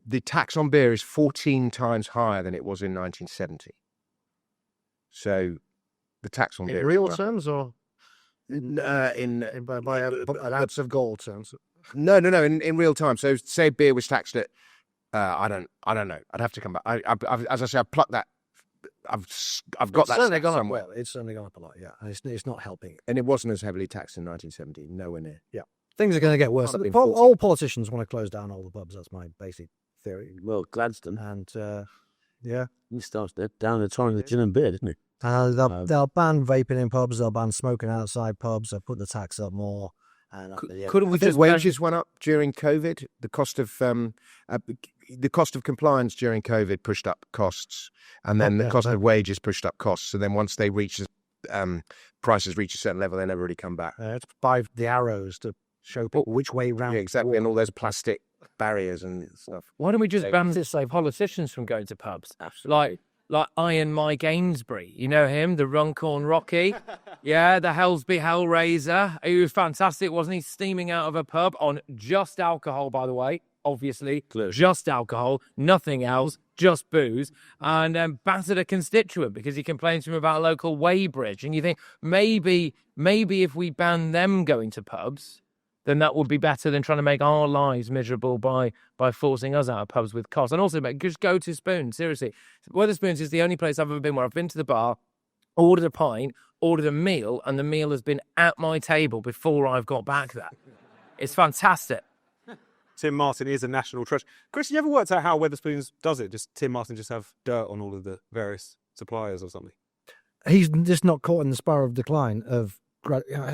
The tax on beer is 14 times higher than it was in 1970. So the tax on beer. In real terms or by an ounce of gold terms? No. In real time. So say beer was taxed at, I don't know. I'd have to come back. I've as I say, I've plucked that. I've got that. Certainly gone up somewhere. well. It's certainly gone up a lot. Yeah, and it's not helping. And it wasn't as heavily taxed in 1970. Nowhere near. Yeah, things are going to get worse. All politicians want to close down all the pubs. That's my basic theory. Well, Gladstone. And he starts down the torrent of gin and beer, didn't he? They'll ban vaping in pubs. They'll ban smoking outside pubs. They'll put the tax up more. And couldn't we just wages went up during COVID? The cost of compliance during COVID pushed up costs, and then the cost of wages pushed up costs. And then once they reach prices reach a certain level, they never really come back. It's by the arrows to show people which way round. Yeah, exactly, and all those plastic barriers and stuff. Why don't we just ban to save politicians from going to pubs? Absolutely. Like Iron Mike Gainsbury, you know him, the Runcorn Rocky, yeah, the Hellsby Hellraiser. He was fantastic, wasn't he? Steaming out of a pub on just alcohol, by the way, obviously, just alcohol, nothing else, just booze, and battered a constituent because he complained to him about a local weighbridge. And you think maybe if we ban them going to pubs, then that would be better than trying to make our lives miserable by forcing us out of pubs with costs. And also, just go to Spoons, seriously. Wetherspoons is the only place I've ever been where I've been to the bar, ordered a pint, ordered a meal, and the meal has been at my table before I've got back there. It's fantastic. Tim Martin is a national treasure. Chris, you ever worked out how Wetherspoons does it? Just Tim Martin just have dirt on all of the various suppliers or something? He's just not caught in the spiral of decline of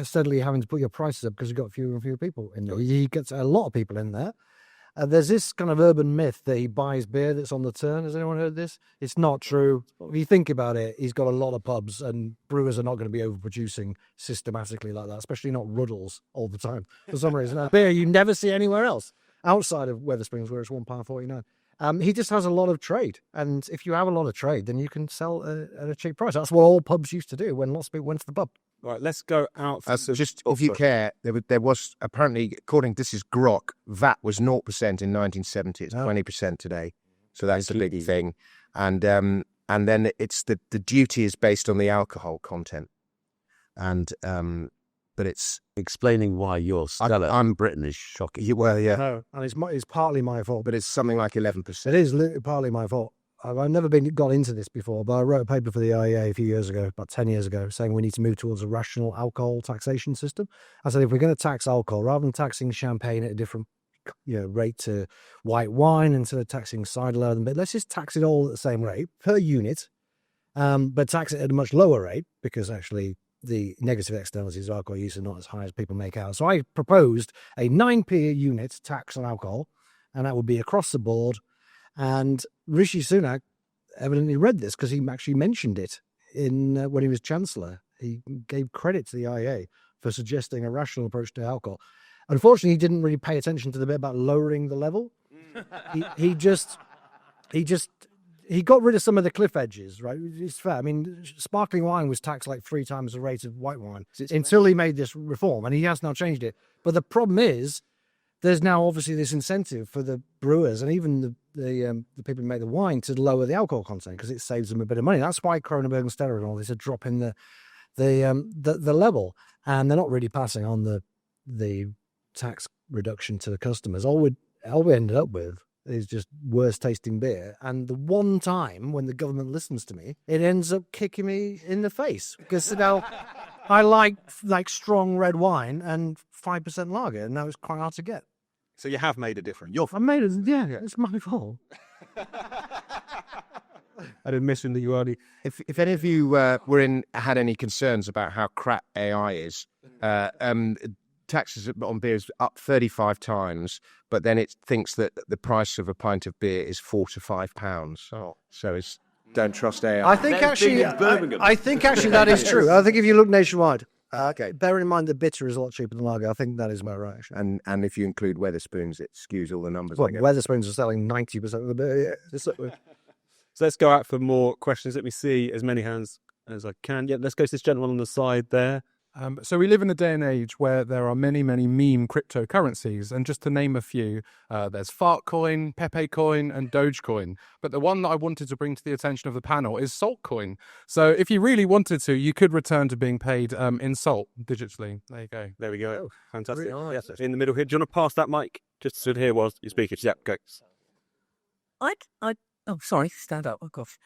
steadily having to put your prices up because you've got fewer and fewer people in there. He gets a lot of people in there. There's this kind of urban myth that he buys beer that's on the turn. Has anyone heard this? It's not true. If you think about it, he's got a lot of pubs, and brewers are not going to be overproducing systematically like that, especially not Ruddles all the time. For some reason, beer you never see anywhere else outside of Wetherspoons, where it's £1.49. He just has a lot of trade, and if you have a lot of trade, then you can sell at a cheap price. That's what all pubs used to do when lots of people went to the pub. All right, let's go out. Just if you care, there was apparently, according this is Grok, VAT was 0% in 1970. It's 20% today, so that's the big thing. And then it's the duty is based on the alcohol content, and but it's explaining why your Stella I'm Britain is shocking. Well, yeah, No, and it's partly my fault. but it's something like 11%. It is partly my fault. I've never got into this before, but I wrote a paper for the IEA a few years ago, about 10 years ago, saying we need to move towards a rational alcohol taxation system. I said, if we're going to tax alcohol, rather than taxing champagne at a different rate to white wine, instead of taxing cider lower than, but let's just tax it all at the same rate per unit, but tax it at a much lower rate, because actually the negative externalities of alcohol use are not as high as people make out. So I proposed a 9p a unit tax on alcohol, and that would be across the board. And Rishi Sunak evidently read this because he actually mentioned it in when he was Chancellor. He gave credit to the IEA for suggesting a rational approach to alcohol. Unfortunately, he didn't really pay attention to the bit about lowering the level. He got rid of some of the cliff edges, right? It's fair. I mean, sparkling wine was taxed like 3 times the rate of white wine until he made this reform, and he has now changed it. But the problem is, there's now obviously this incentive for the brewers and even the people who make the wine to lower the alcohol content because it saves them a bit of money. That's why Kronenbourg and Stella and all this are dropping the level, and they're not really passing on the tax reduction to the customers. All we ended up with is just worse tasting beer. And the one time when the government listens to me, it ends up kicking me in the face because now I like strong red wine and 5% lager, and that was quite hard to get. So you have made a difference. I made it. Yeah, it's my fault. An admission that you already. If any of you had any concerns about how crap AI is, taxes on beer is up 35 times, but then it thinks that the price of a pint of beer is £4 to £5. So it's don't trust AI. I think actually that is true. I think if you look nationwide, Okay. bearing in mind that bitter is a lot cheaper than lager, I think that is about right. Actually. And if you include Wetherspoons, it skews all the numbers. Well, Wetherspoons are selling 90% of the beer. Yeah. So let's go out for more questions. Let me see as many hands as I can. Yeah, let's go to this gentleman on the side there. So we live in a day and age where there are many, many meme cryptocurrencies. And just to name a few, there's Fartcoin, Pepe Coin, and Dogecoin. But the one that I wanted to bring to the attention of the panel is Saltcoin. So if you really wanted to, you could return to being paid in salt digitally. There you go. There we go. Oh, fantastic. really nice. Yes, in the middle here. Do you want to pass that mic? Just sit here while you speak it. Yeah, go. Stand up. Oh, gosh.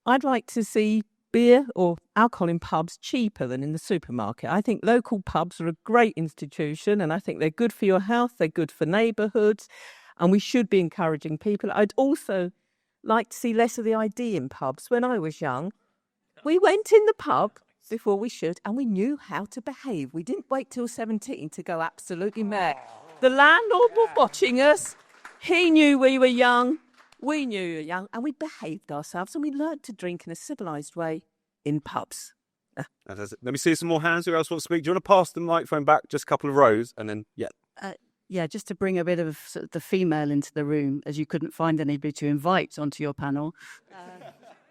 I'd like to see beer or alcohol in pubs cheaper than in the supermarket. I think local pubs are a great institution, and I think they're good for your health, they're good for neighbourhoods, and we should be encouraging people. I'd also like to see less of the ID in pubs. When I was young, we went in the pub before we should, and we knew how to behave. We didn't wait till 17 to go absolutely mad. The landlord was watching us. He knew we were young. We knew we were young, and we behaved ourselves, and we learnt to drink in a civilised way in pubs. Let me see some more hands. Who else wants to speak? Do you want to pass the microphone back just a couple of rows, and then Yeah, just to bring a bit of sort of the female into the room, as you couldn't find anybody to invite onto your panel.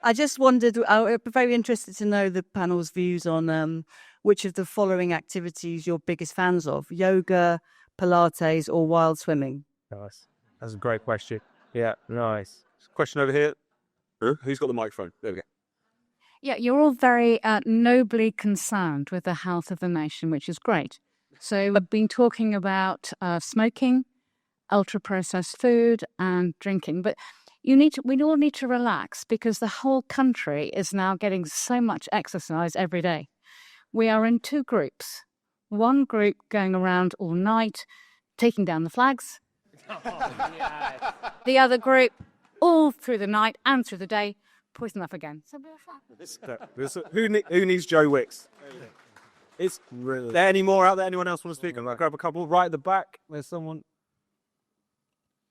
I just wondered, I'm very interested to know the panel's views on which of the following activities you're biggest fans of: yoga, Pilates, or wild swimming. Nice. That's a great question. Yeah, nice. Question over here. Who's got the microphone? There we go. Yeah, you're all very nobly concerned with the health of the nation, which is great. So we've been talking about smoking, ultra-processed food and drinking. But we all need to relax because the whole country is now getting so much exercise every day. We are in 2 groups. One group going around all night, taking down the flags, The other group, all through the night and through the day, poison up again. So Who needs Joe Wicks? Is there any more out there? Anyone else want to speak? I'll grab a couple right at the back. There's someone.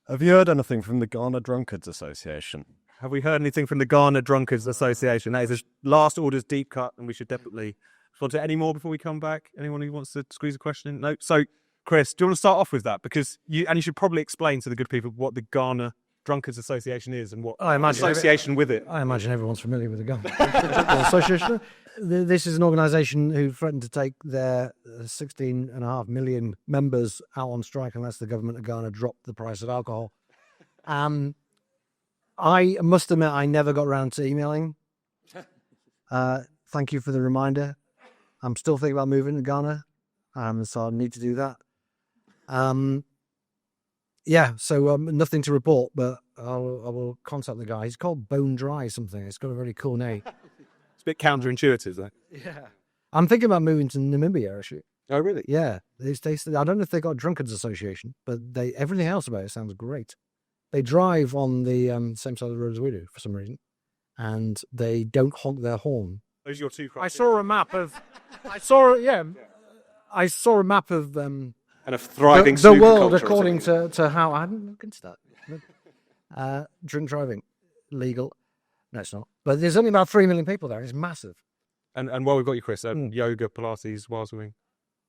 Have you heard anything from the Ghana Drunkards Association? Have we heard anything from the Ghana Drunkards Association? That is a last orders deep cut, and we should definitely respond to any more before we come back. Anyone who wants to squeeze a question in? No. So, Chris, do you want to start off with that? Because you should probably explain to the good people what the Ghana Drunkards Association is and what association with it. I imagine everyone's familiar with the Ghana Association. This is an organisation who threatened to take their 16.5 million members out on strike unless the government of Ghana dropped the price of alcohol. I must admit, I never got around to emailing. Thank you for the reminder. I'm still thinking about moving to Ghana, so I need to do that. So nothing to report, but I will contact the guy. He's called Bone Dry something. It's got a very cool name. It's a bit counterintuitive, though. Yeah. I'm thinking about moving to Namibia, actually. Oh, really? Yeah. They I don't know if they got a Drunkards Association, but everything else about it sounds great. They drive on the same side of the road as we do for some reason, and they don't honk their horn. Those are your two criteria. I saw a map of And a thriving the world superculture, according to how I hadn't looked into that. Drink driving, legal. No, it's not. But there's only about 3 million people there. It's massive. And while we've got you, Chris, yoga, Pilates, wild swimming.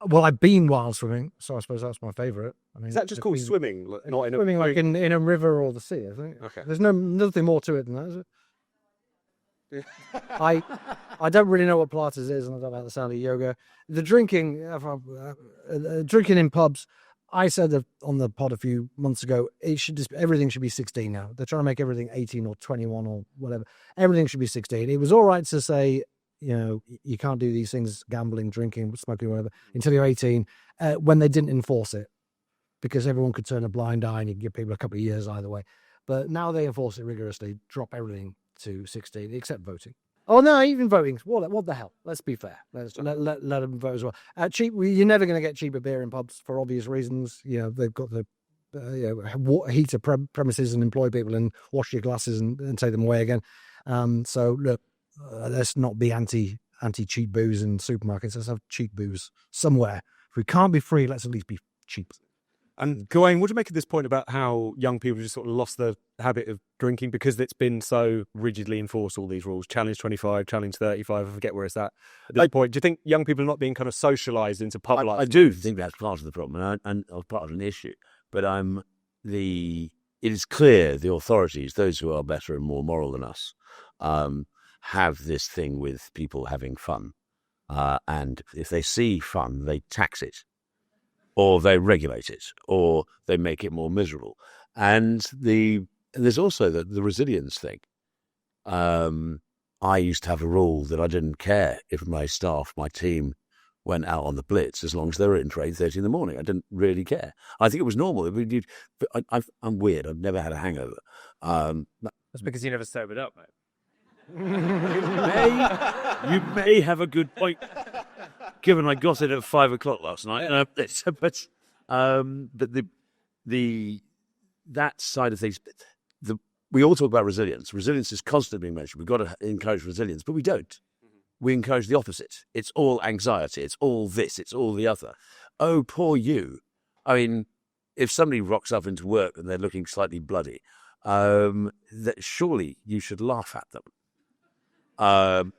Well, I've been wild swimming, so I suppose that's my favourite. I mean, Is that just called swimming? Not in swimming like in a river or the sea, I think. Okay. There's nothing more to it than that, is it? I don't really know what Pilates is, and I don't like the sound of yoga. The drinking in pubs, I said on the pod a few months ago, everything should be 16 now. They're trying to make everything 18 or 21 or whatever. Everything should be 16. It was all right to say, you can't do these things, gambling, drinking, smoking, whatever, until you're 18, when they didn't enforce it, because everyone could turn a blind eye and you could give people a couple of years either way. But now they enforce it rigorously, drop everything to 16, except voting. Oh, no, even voting. What the hell? Let's be fair. Let them vote as well. You're never going to get cheaper beer in pubs for obvious reasons. They've got the heater premises and employ people and wash your glasses and take them away again. So, look, let's not be anti-cheap booze in supermarkets. Let's have cheap booze somewhere. If we can't be free, let's at least be cheap. And Gawain, what do you make of this point about how young people just sort of lost the habit of drinking because it's been so rigidly enforced, all these rules? Challenge 25, challenge 35, I forget where it's at this point. Do you think young people are not being kind of socialised into pub life? I do think that's part of the problem and part of an issue. But it is clear the authorities, those who are better and more moral than us, have this thing with people having fun. And if they see fun, they tax it, or they regulate it, or they make it more miserable. And there's also the resilience thing. I used to have a rule that I didn't care if my staff, my team, went out on the blitz as long as they were in for 8:30 in the morning. I didn't really care. I think it was normal. I'm weird. I've never had a hangover. That's because you never sobered up, mate. You may have a good point, given I got it at 5 o'clock last night. But that side of things, we all talk about resilience. Resilience is constantly being mentioned. We've got to encourage resilience, but we don't. We encourage the opposite. It's all anxiety. It's all this. It's all the other. Oh, poor you. I mean, if somebody rocks up into work and they're looking slightly bloody, surely you should laugh at them.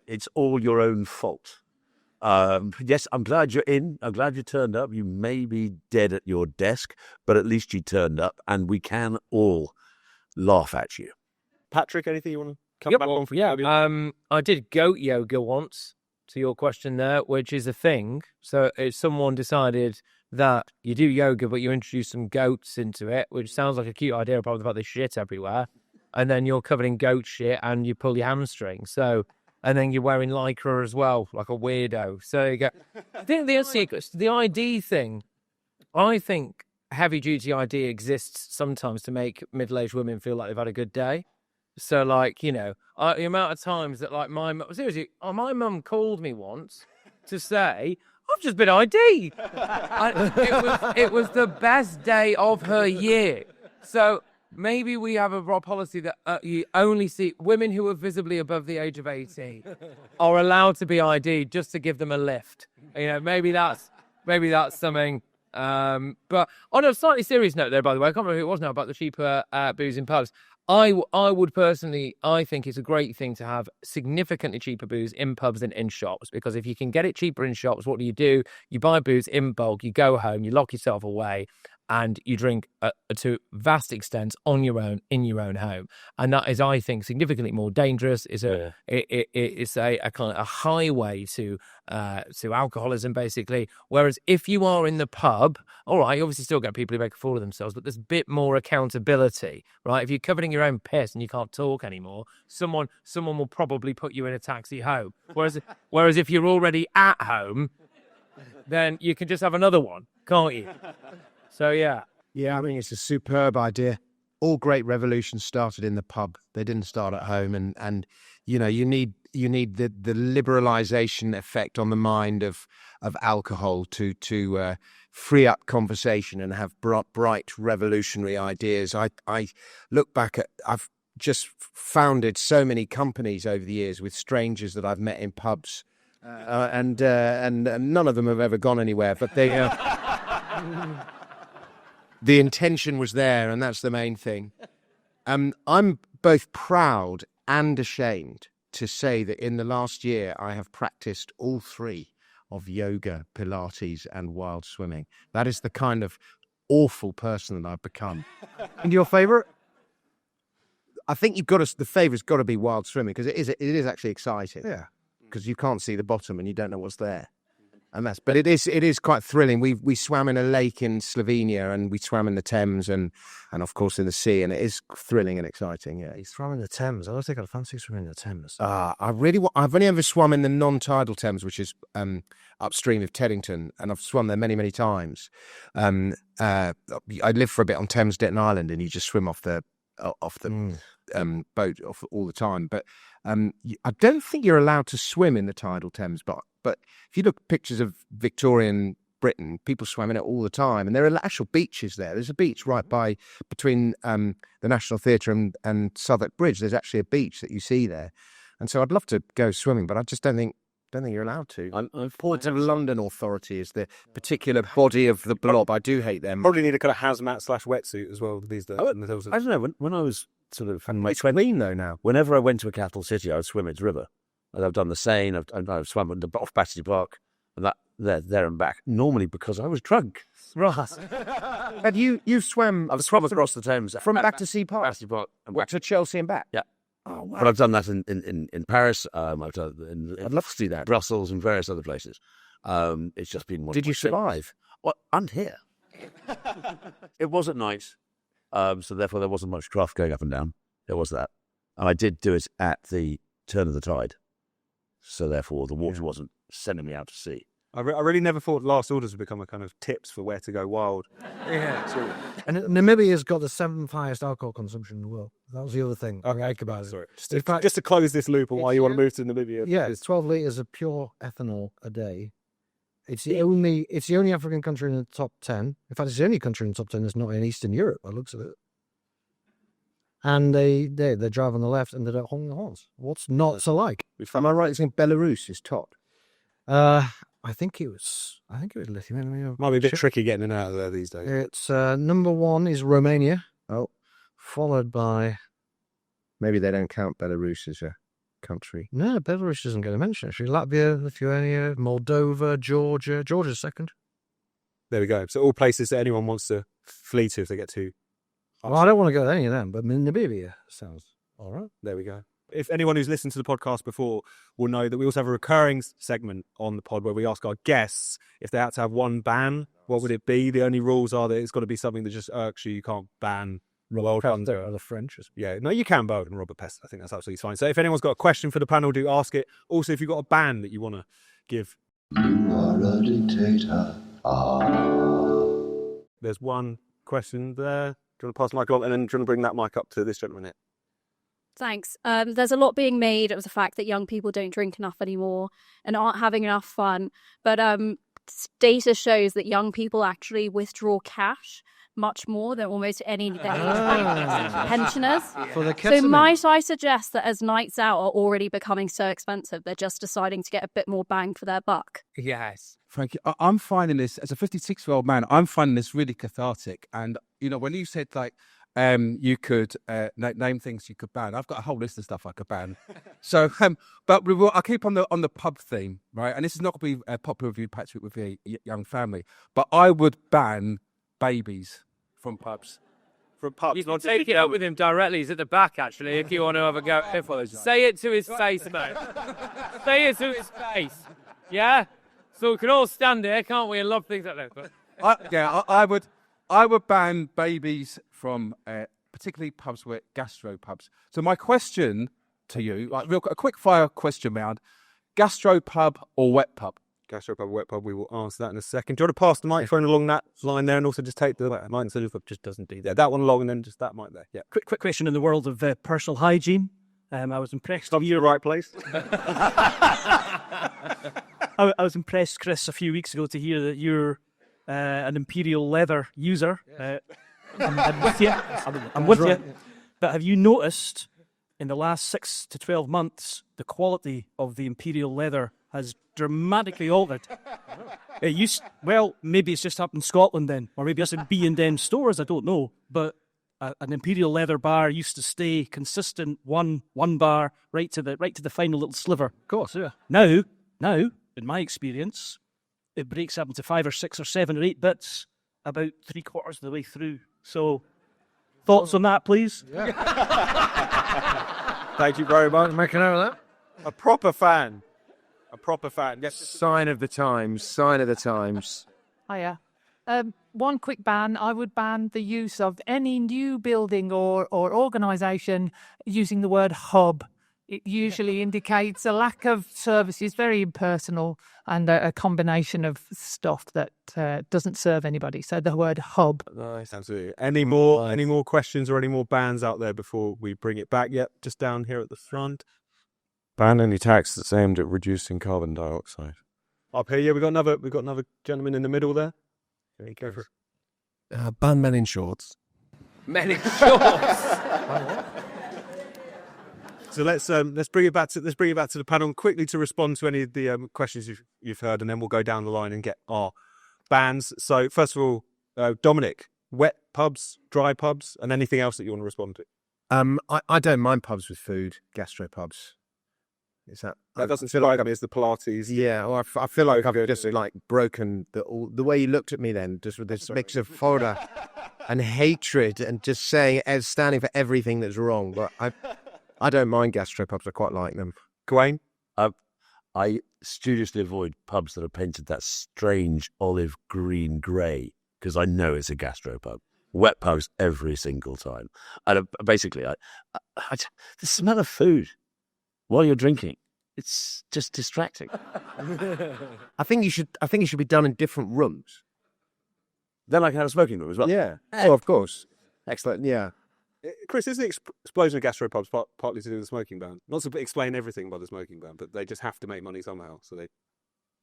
It's all your own fault. Yes, I'm glad you're in. I'm glad you turned up. You may be dead at your desk, but at least you turned up, and we can all laugh at you. Patrick, anything you want to come back on? Yeah, I did goat yoga once, to your question there, which is a thing. So if someone decided that you do yoga, but you introduce some goats into it, which sounds like a cute idea, apart from the fact there's shit everywhere, and then you're covered in goat shit and you pull your hamstring. So, and then you're wearing lycra as well, like a weirdo. So you go. I think the ID thing, I think heavy duty ID exists sometimes to make middle-aged women feel like they've had a good day. So, like, the amount of times that, like, my mum called me once to say, I've just been ID'd. It was the best day of her year. So maybe we have a policy that you only see women who are visibly above the age of 18 are allowed to be ID'd just to give them a lift. Maybe that's something. But on a slightly serious note there, by the way, I can't remember who it was now about the cheaper booze in pubs. I would personally, I think it's a great thing to have significantly cheaper booze in pubs than in shops, because if you can get it cheaper in shops, what do? You buy booze in bulk, you go home, you lock yourself away, and you drink to vast extents on your own, in your own home. And that is, I think, significantly more dangerous. It's a kind of a highway to alcoholism, basically. Whereas if you are in the pub, all right, you obviously still get people who make a fool of themselves, but there's a bit more accountability, right? If you're covered in your own piss and you can't talk anymore, someone will probably put you in a taxi home. Whereas if you're already at home, then you can just have another one, can't you? So, yeah. Yeah, I mean, it's a superb idea. All great revolutions started in the pub. They didn't start at home. And you need the liberalisation effect on the mind of alcohol to free up conversation and have bright revolutionary ideas. I look back at, I've just founded so many companies over the years with strangers that I've met in pubs. And none of them have ever gone anywhere, but they... The intention was there, and that's the main thing. I'm both proud and ashamed to say that in the last year I have practiced all three of yoga, Pilates, and wild swimming. That is the kind of awful person that I've become. And your favourite? I think the favourite's got to be wild swimming, because it is actually exciting. Yeah. Because you can't see the bottom and you don't know what's there. But it is quite thrilling. We swam in a lake in Slovenia, and we swam in the Thames and of course in the sea, and it is thrilling and exciting. Yeah, you swam in the Thames. I don't think I'd fancy swimming in the Thames. I've only ever swum in the non-tidal Thames, which is upstream of Teddington, and I've swum there many, many times. I lived for a bit on Thames Detton Island, and you just swim off the boat off all the time. But I don't think you're allowed to swim in the tidal Thames, but if you look at pictures of Victorian Britain, people swam in it all the time, and there are actual beaches there. There's a beach right between the National Theatre and Southwark Bridge. There's actually a beach that you see there, and so I'd love to go swimming, but I just don't think you're allowed to. Port of London Authority is the particular body of the blob. I do hate them. Probably need a kind of hazmat/wetsuit as well these days. I don't know. When I was sort of... It's clean though now. Whenever I went to a capital city, I would swim its river. And I've done the Seine. I've swum off Battersea Park, and that there and back. Normally because I was drunk. Right. And you swam? I've swum across the Thames from Battersea Park. Battersea Park and back to Chelsea and back. Yeah. Oh wow. But I've done that in Paris. I've done I'd love to see that. Brussels and various other places. It's just been. Did you survive? Well, I'm here. It was at night, so therefore there wasn't much craft going up and down. There was that, and I did do it at the turn of the tide. So therefore, the water wasn't sending me out to sea. I really never thought Last Orders would become a kind of tips for where to go wild. Yeah. And Namibia's got the 7th highest alcohol consumption in the world. That was the other thing. Okay, about it. Sorry. Just to close this loop on why you want to move to Namibia. Yeah, it's 12 litres of pure ethanol a day. It's the only African country in the top 10. In fact, it's the only country in the top 10 that's not in Eastern Europe, by the looks of it. And they drive on the left and they don't honk the horns. What's not to like? Am I right in saying Belarus is top? I think it was Lithuania. Might be a bit tricky getting in and out of there these days. It's number 1 is Romania. Oh, followed by... Maybe they don't count Belarus as a country. No, Belarus doesn't get a mention, actually. Latvia, Lithuania, Moldova, Georgia. Georgia's second. There we go. So all places that anyone wants to flee to if they get too... Well, I don't want to go to any of them, but Namibia sounds all right. There we go. If anyone who's listened to the podcast before will know that we also have a recurring segment on the pod where we ask our guests if they had to have one ban, what would it be? The only rules are that it's got to be something that just irks you. You can't ban World Thunder. Or the French. Yeah, no, you can ban Robert Pest. I think that's absolutely fine. So if anyone's got a question for the panel, do ask it. Also, if you've got a ban that you want to give. You are a dictator. There's one question there. Do you want to pass the mic along, and then do you want to bring that mic up to this gentleman here? Thanks. There's a lot being made of the fact that young people don't drink enough anymore and aren't having enough fun. But data shows that young people actually withdraw cash much more than almost any pensioners. For the So might I suggest that as nights out are already becoming so expensive, they're just deciding to get a bit more bang for their buck? Yes. Frankie, I'm finding this, as a 56-year-old man, I'm finding this really cathartic. And, when you said, like, you could name things you could ban, I've got a whole list of stuff I could ban. So, but I'll keep on the pub theme, right? And this is not going to be popular with you, Patrick, with your young family. But I would ban babies from pubs. From pubs. You can take it up with him directly. He's at the back, actually, if you want to have a go. Say it to his face, mate. Say it to his face. Yeah? So we can all stand here, can't we, and love things like that. I would ban babies from particularly pubs where gastropubs. So my question to you, like a quick fire question round: gastropub or wet pub? Gastropub or wet pub, we will answer that in a second. Do you want to pass the microphone along that line there and also just take the mic instead of just doesn't do that. That one along and then just that mic there. Yeah. Quick question in the world of personal hygiene. I was impressed. Are you the right place? I was impressed, Chris, a few weeks ago to hear that you're an Imperial leather user. I'm with you. I'm with you. But have you noticed in the last 6 to 12 months the quality of the Imperial leather has dramatically altered? Maybe it's just up in Scotland then, or maybe it's in B&M stores. I don't know. But an Imperial leather bar used to stay consistent, one bar right to the final little sliver. Of course, yeah. Now, in my experience, it breaks up into 5 or 6 or 7 or 8 bits about 3/4 of the way through. So, thoughts on that, please? Yeah. Thank you very much. Make a note of that. A proper fan. Yes. Sign of the times. Hiya. One quick ban, I would ban the use of any new building or organisation using the word hub. It usually indicates a lack of services, very impersonal, and a combination of stuff that doesn't serve anybody. So the word hub. Nice. Absolutely. Any more questions or any more bans out there before we bring it back? Yep, just down here at the front. Ban any tax that's aimed at reducing carbon dioxide. Up here, yeah, we've got another gentleman in the middle there. There you go for it. Ban men in shorts. Men in shorts. So let's bring it back to the panel quickly to respond to any of the questions you've heard, and then we'll go down the line and get our bans. So first of all, Dominic, wet pubs, dry pubs, and anything else that you want to respond to. I don't mind pubs with food, gastropubs. Is that doesn't strike me as the Pilates? Yeah, well, I feel like I've just broken the way you looked at me then, just with this mix of horror and hatred, and just saying as standing for everything that's wrong. But I don't mind gastropubs. I quite like them. Gawain? I studiously avoid pubs that are painted that strange olive green grey because I know it's a gastropub. Wet pubs every single time. And basically, the smell of food while you're drinking, it's just distracting. I think you should be done in different rooms. Then I can have a smoking room as well. Yeah. Oh, of course. Excellent. Yeah. Chris, isn't the explosion of gastropubs partly to do with the smoking ban? Not to explain everything by the smoking ban, but they just have to make money somehow. So they.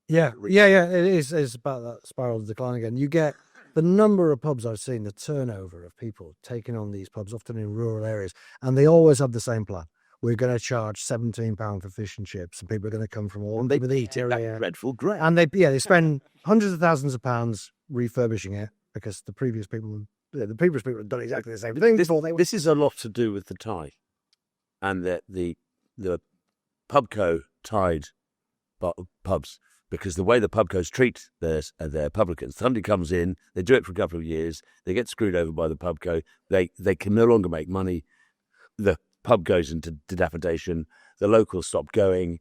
Yeah. It is. It's about that spiral of decline again. You get the number of pubs I've seen, the turnover of people taking on these pubs, often in rural areas, and they always have the same plan. We're going to charge £17 for fish and chips, and people are going to come from all over the eat area. Dreadful great. And they spend hundreds of thousands of pounds refurbishing it because the previous people have done exactly the same thing. This is a lot to do with the tie, and the pubco tied pubs, because the way the pubcos treat their publicans, somebody comes in, they do it for a couple of years, they get screwed over by the pubco, they can no longer make money, the pub goes into dilapidation, the locals stop going,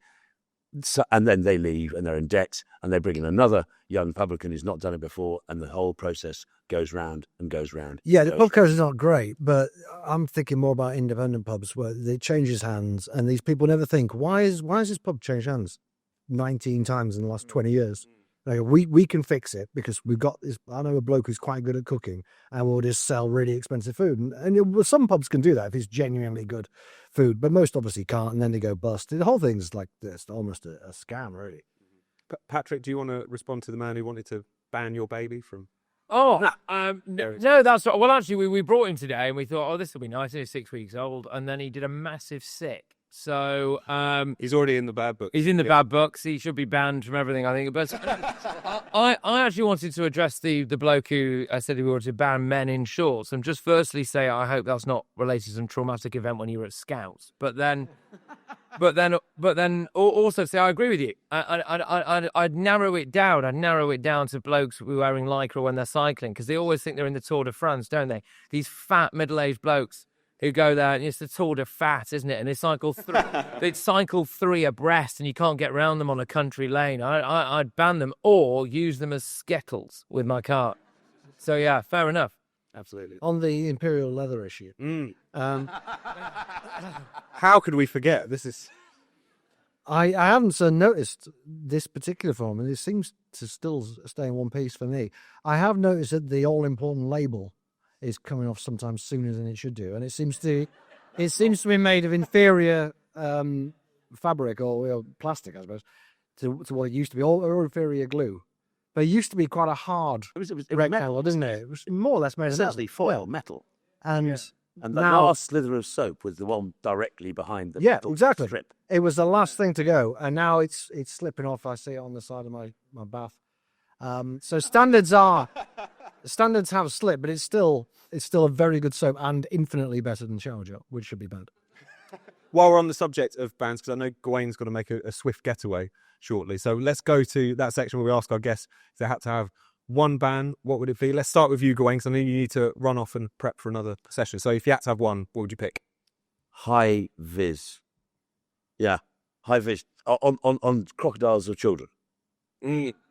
and then they leave and they're in debt, and they bring in another young publican who's not done it before, and the whole process goes round and goes round. Yeah, the pubcos is not great, but I'm thinking more about independent pubs where it changes hands, and these people never think, why is this pub changed hands 19 times in the last 20 years? Like, we can fix it because we've got this. I know a bloke who's quite good at cooking, and we'll just sell really expensive food. And some pubs can do that if it's genuinely good food, but most obviously can't, and then they go bust. The whole thing's like this, almost a scam, really. Patrick, do you want to respond to the man who wanted to ban your baby from? Oh, no, that's right. Well, actually, we brought him today and we thought, oh, this will be nice. He's 6 weeks old. And then he did a massive sick. So he's already in the bad books. He's in the bad books. He should be banned from everything, I think. But I actually wanted to address the bloke who said he wanted to ban men in shorts, and just firstly say I hope that's not related to some traumatic event when you were at Scouts. But then also say I agree with you. I'd narrow it down. I'd narrow it down to blokes who are wearing lycra when they're cycling, because they always think they're in the Tour de France, don't they? These fat middle-aged blokes who go there, and it's the Tour de Fat, isn't it? And they cycle three abreast, and you can't get round them on a country lane. I'd ban them or use them as Skittles with my cart. So yeah, fair enough. Absolutely. On the imperial leather issue, how could we forget? This is. I haven't noticed this particular form, and it seems to still stay in one piece for me. I have noticed that the all-important label is coming off sometimes sooner than it should do, and it seems to be made of inferior fabric or plastic, I suppose, to what it used to be, or inferior glue. But it used to be quite a hard rectangle, didn't it? It was more or less made of Essentially foil, metal. And the now, last slither of soap was the one directly behind the yeah, metal exactly. strip. It was the last thing to go, and now it's slipping off. I see it on the side of my bath. So standards have slipped, but it's still a very good soap and infinitely better than shower gel, which should be banned. While we're on the subject of bans, because I know Gawain's got to make a swift getaway shortly, so let's go to that section where we ask our guests if they had to have one ban, what would it be? Let's start with you, Gawain, because I know you need to run off and prep for another session. So if you had to have one, what would you pick? High vis. Yeah, high vis on crocodiles or children.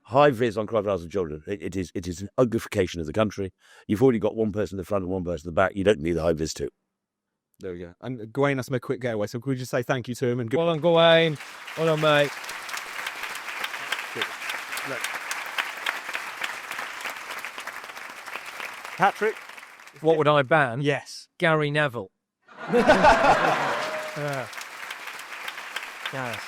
High vis on crocodiles and children. It is an uglification of the country. You've already got one person in the front and one person in the back. You don't need the high vis too. There we go. And Gawain has to make a quick getaway, so could we just say thank you to him? And Well done, Gawain. Well done, mate. Patrick? What would I ban? Yes. Gary Neville. Yes.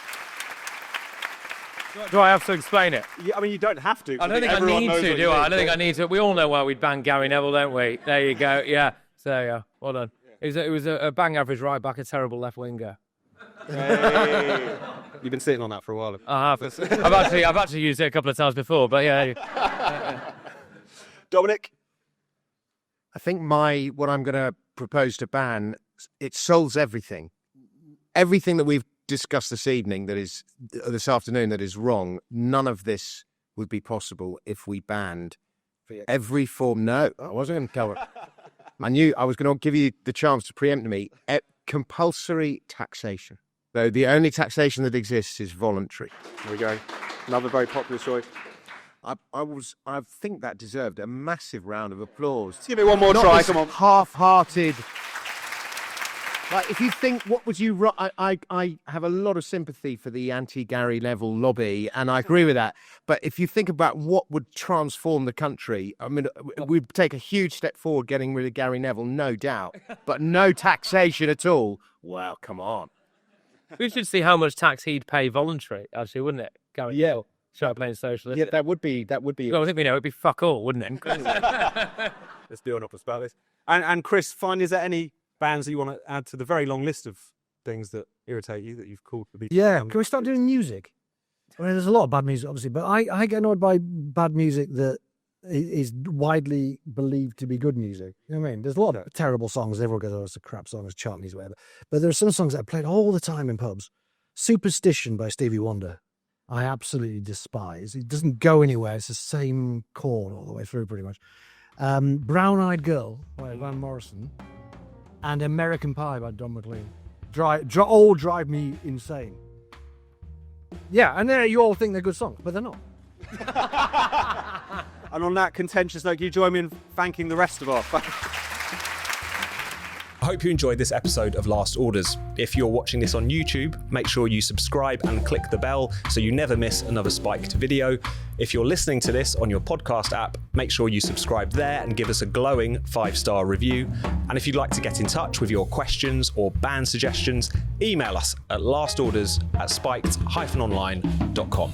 Do I have to explain it? Yeah, I mean, you don't have to. I don't think I need to, do I? I don't think I need to. We all know why we'd ban Gary Neville, don't we? There you go. Yeah. So, yeah. Well done. It was a bang average right back, a terrible left winger. Hey. You've been sitting on that for a while. I have. I've actually used it a couple of times before, but yeah. Dominic? I think what I'm going to propose to ban, it solves everything. Everything that we've discussed this afternoon that is wrong, none of this would be possible if we banned every form. No, I wasn't going to cover it. I knew I was going to give you the chance to preempt me. Compulsory taxation. Though the only taxation that exists is voluntary. There we go. Another very popular choice. I think that deserved a massive round of applause. Give me one more try, come on. Half-hearted. Like, if you think, what would you... I have a lot of sympathy for the anti-Gary Neville lobby, and I agree with that. But if you think about what would transform the country, I mean, we'd take a huge step forward getting rid of Gary Neville, no doubt. But no taxation at all. Well, come on. We should see how much tax he'd pay voluntary, actually, wouldn't it? Gary Neville. Start playing socialist. Yeah, that would be. Well, I think we know it'd be fuck all, wouldn't it? Let's do an up about this. And Chris, finally, is there any bands that you want to add to the very long list of things that irritate you that you've called to be? Yeah, can we start doing music? I mean, there's a lot of bad music, obviously, but I get annoyed by bad music that is widely believed to be good music. You know what I mean? There's a lot of terrible songs. Everyone goes, oh, it's a crap song, it's chart music, whatever. But there are some songs that are played all the time in pubs. Superstition by Stevie Wonder, I absolutely despise. It doesn't go anywhere. It's the same chord all the way through, pretty much. Brown Eyed Girl by Van Morrison and American Pie by Don McLean. All drive me insane. Yeah, and then you all think they're good songs, but they're not. And on that contentious note, can you join me in thanking the rest of our... I hope you enjoyed this episode of Last Orders. If you're watching this on YouTube, make sure you subscribe and click the bell so you never miss another spiked video. If you're listening to this on your podcast app, make sure you subscribe there and give us a glowing 5-star review. And if you'd like to get in touch with your questions or band suggestions, email us at lastorders@spiked-online.com.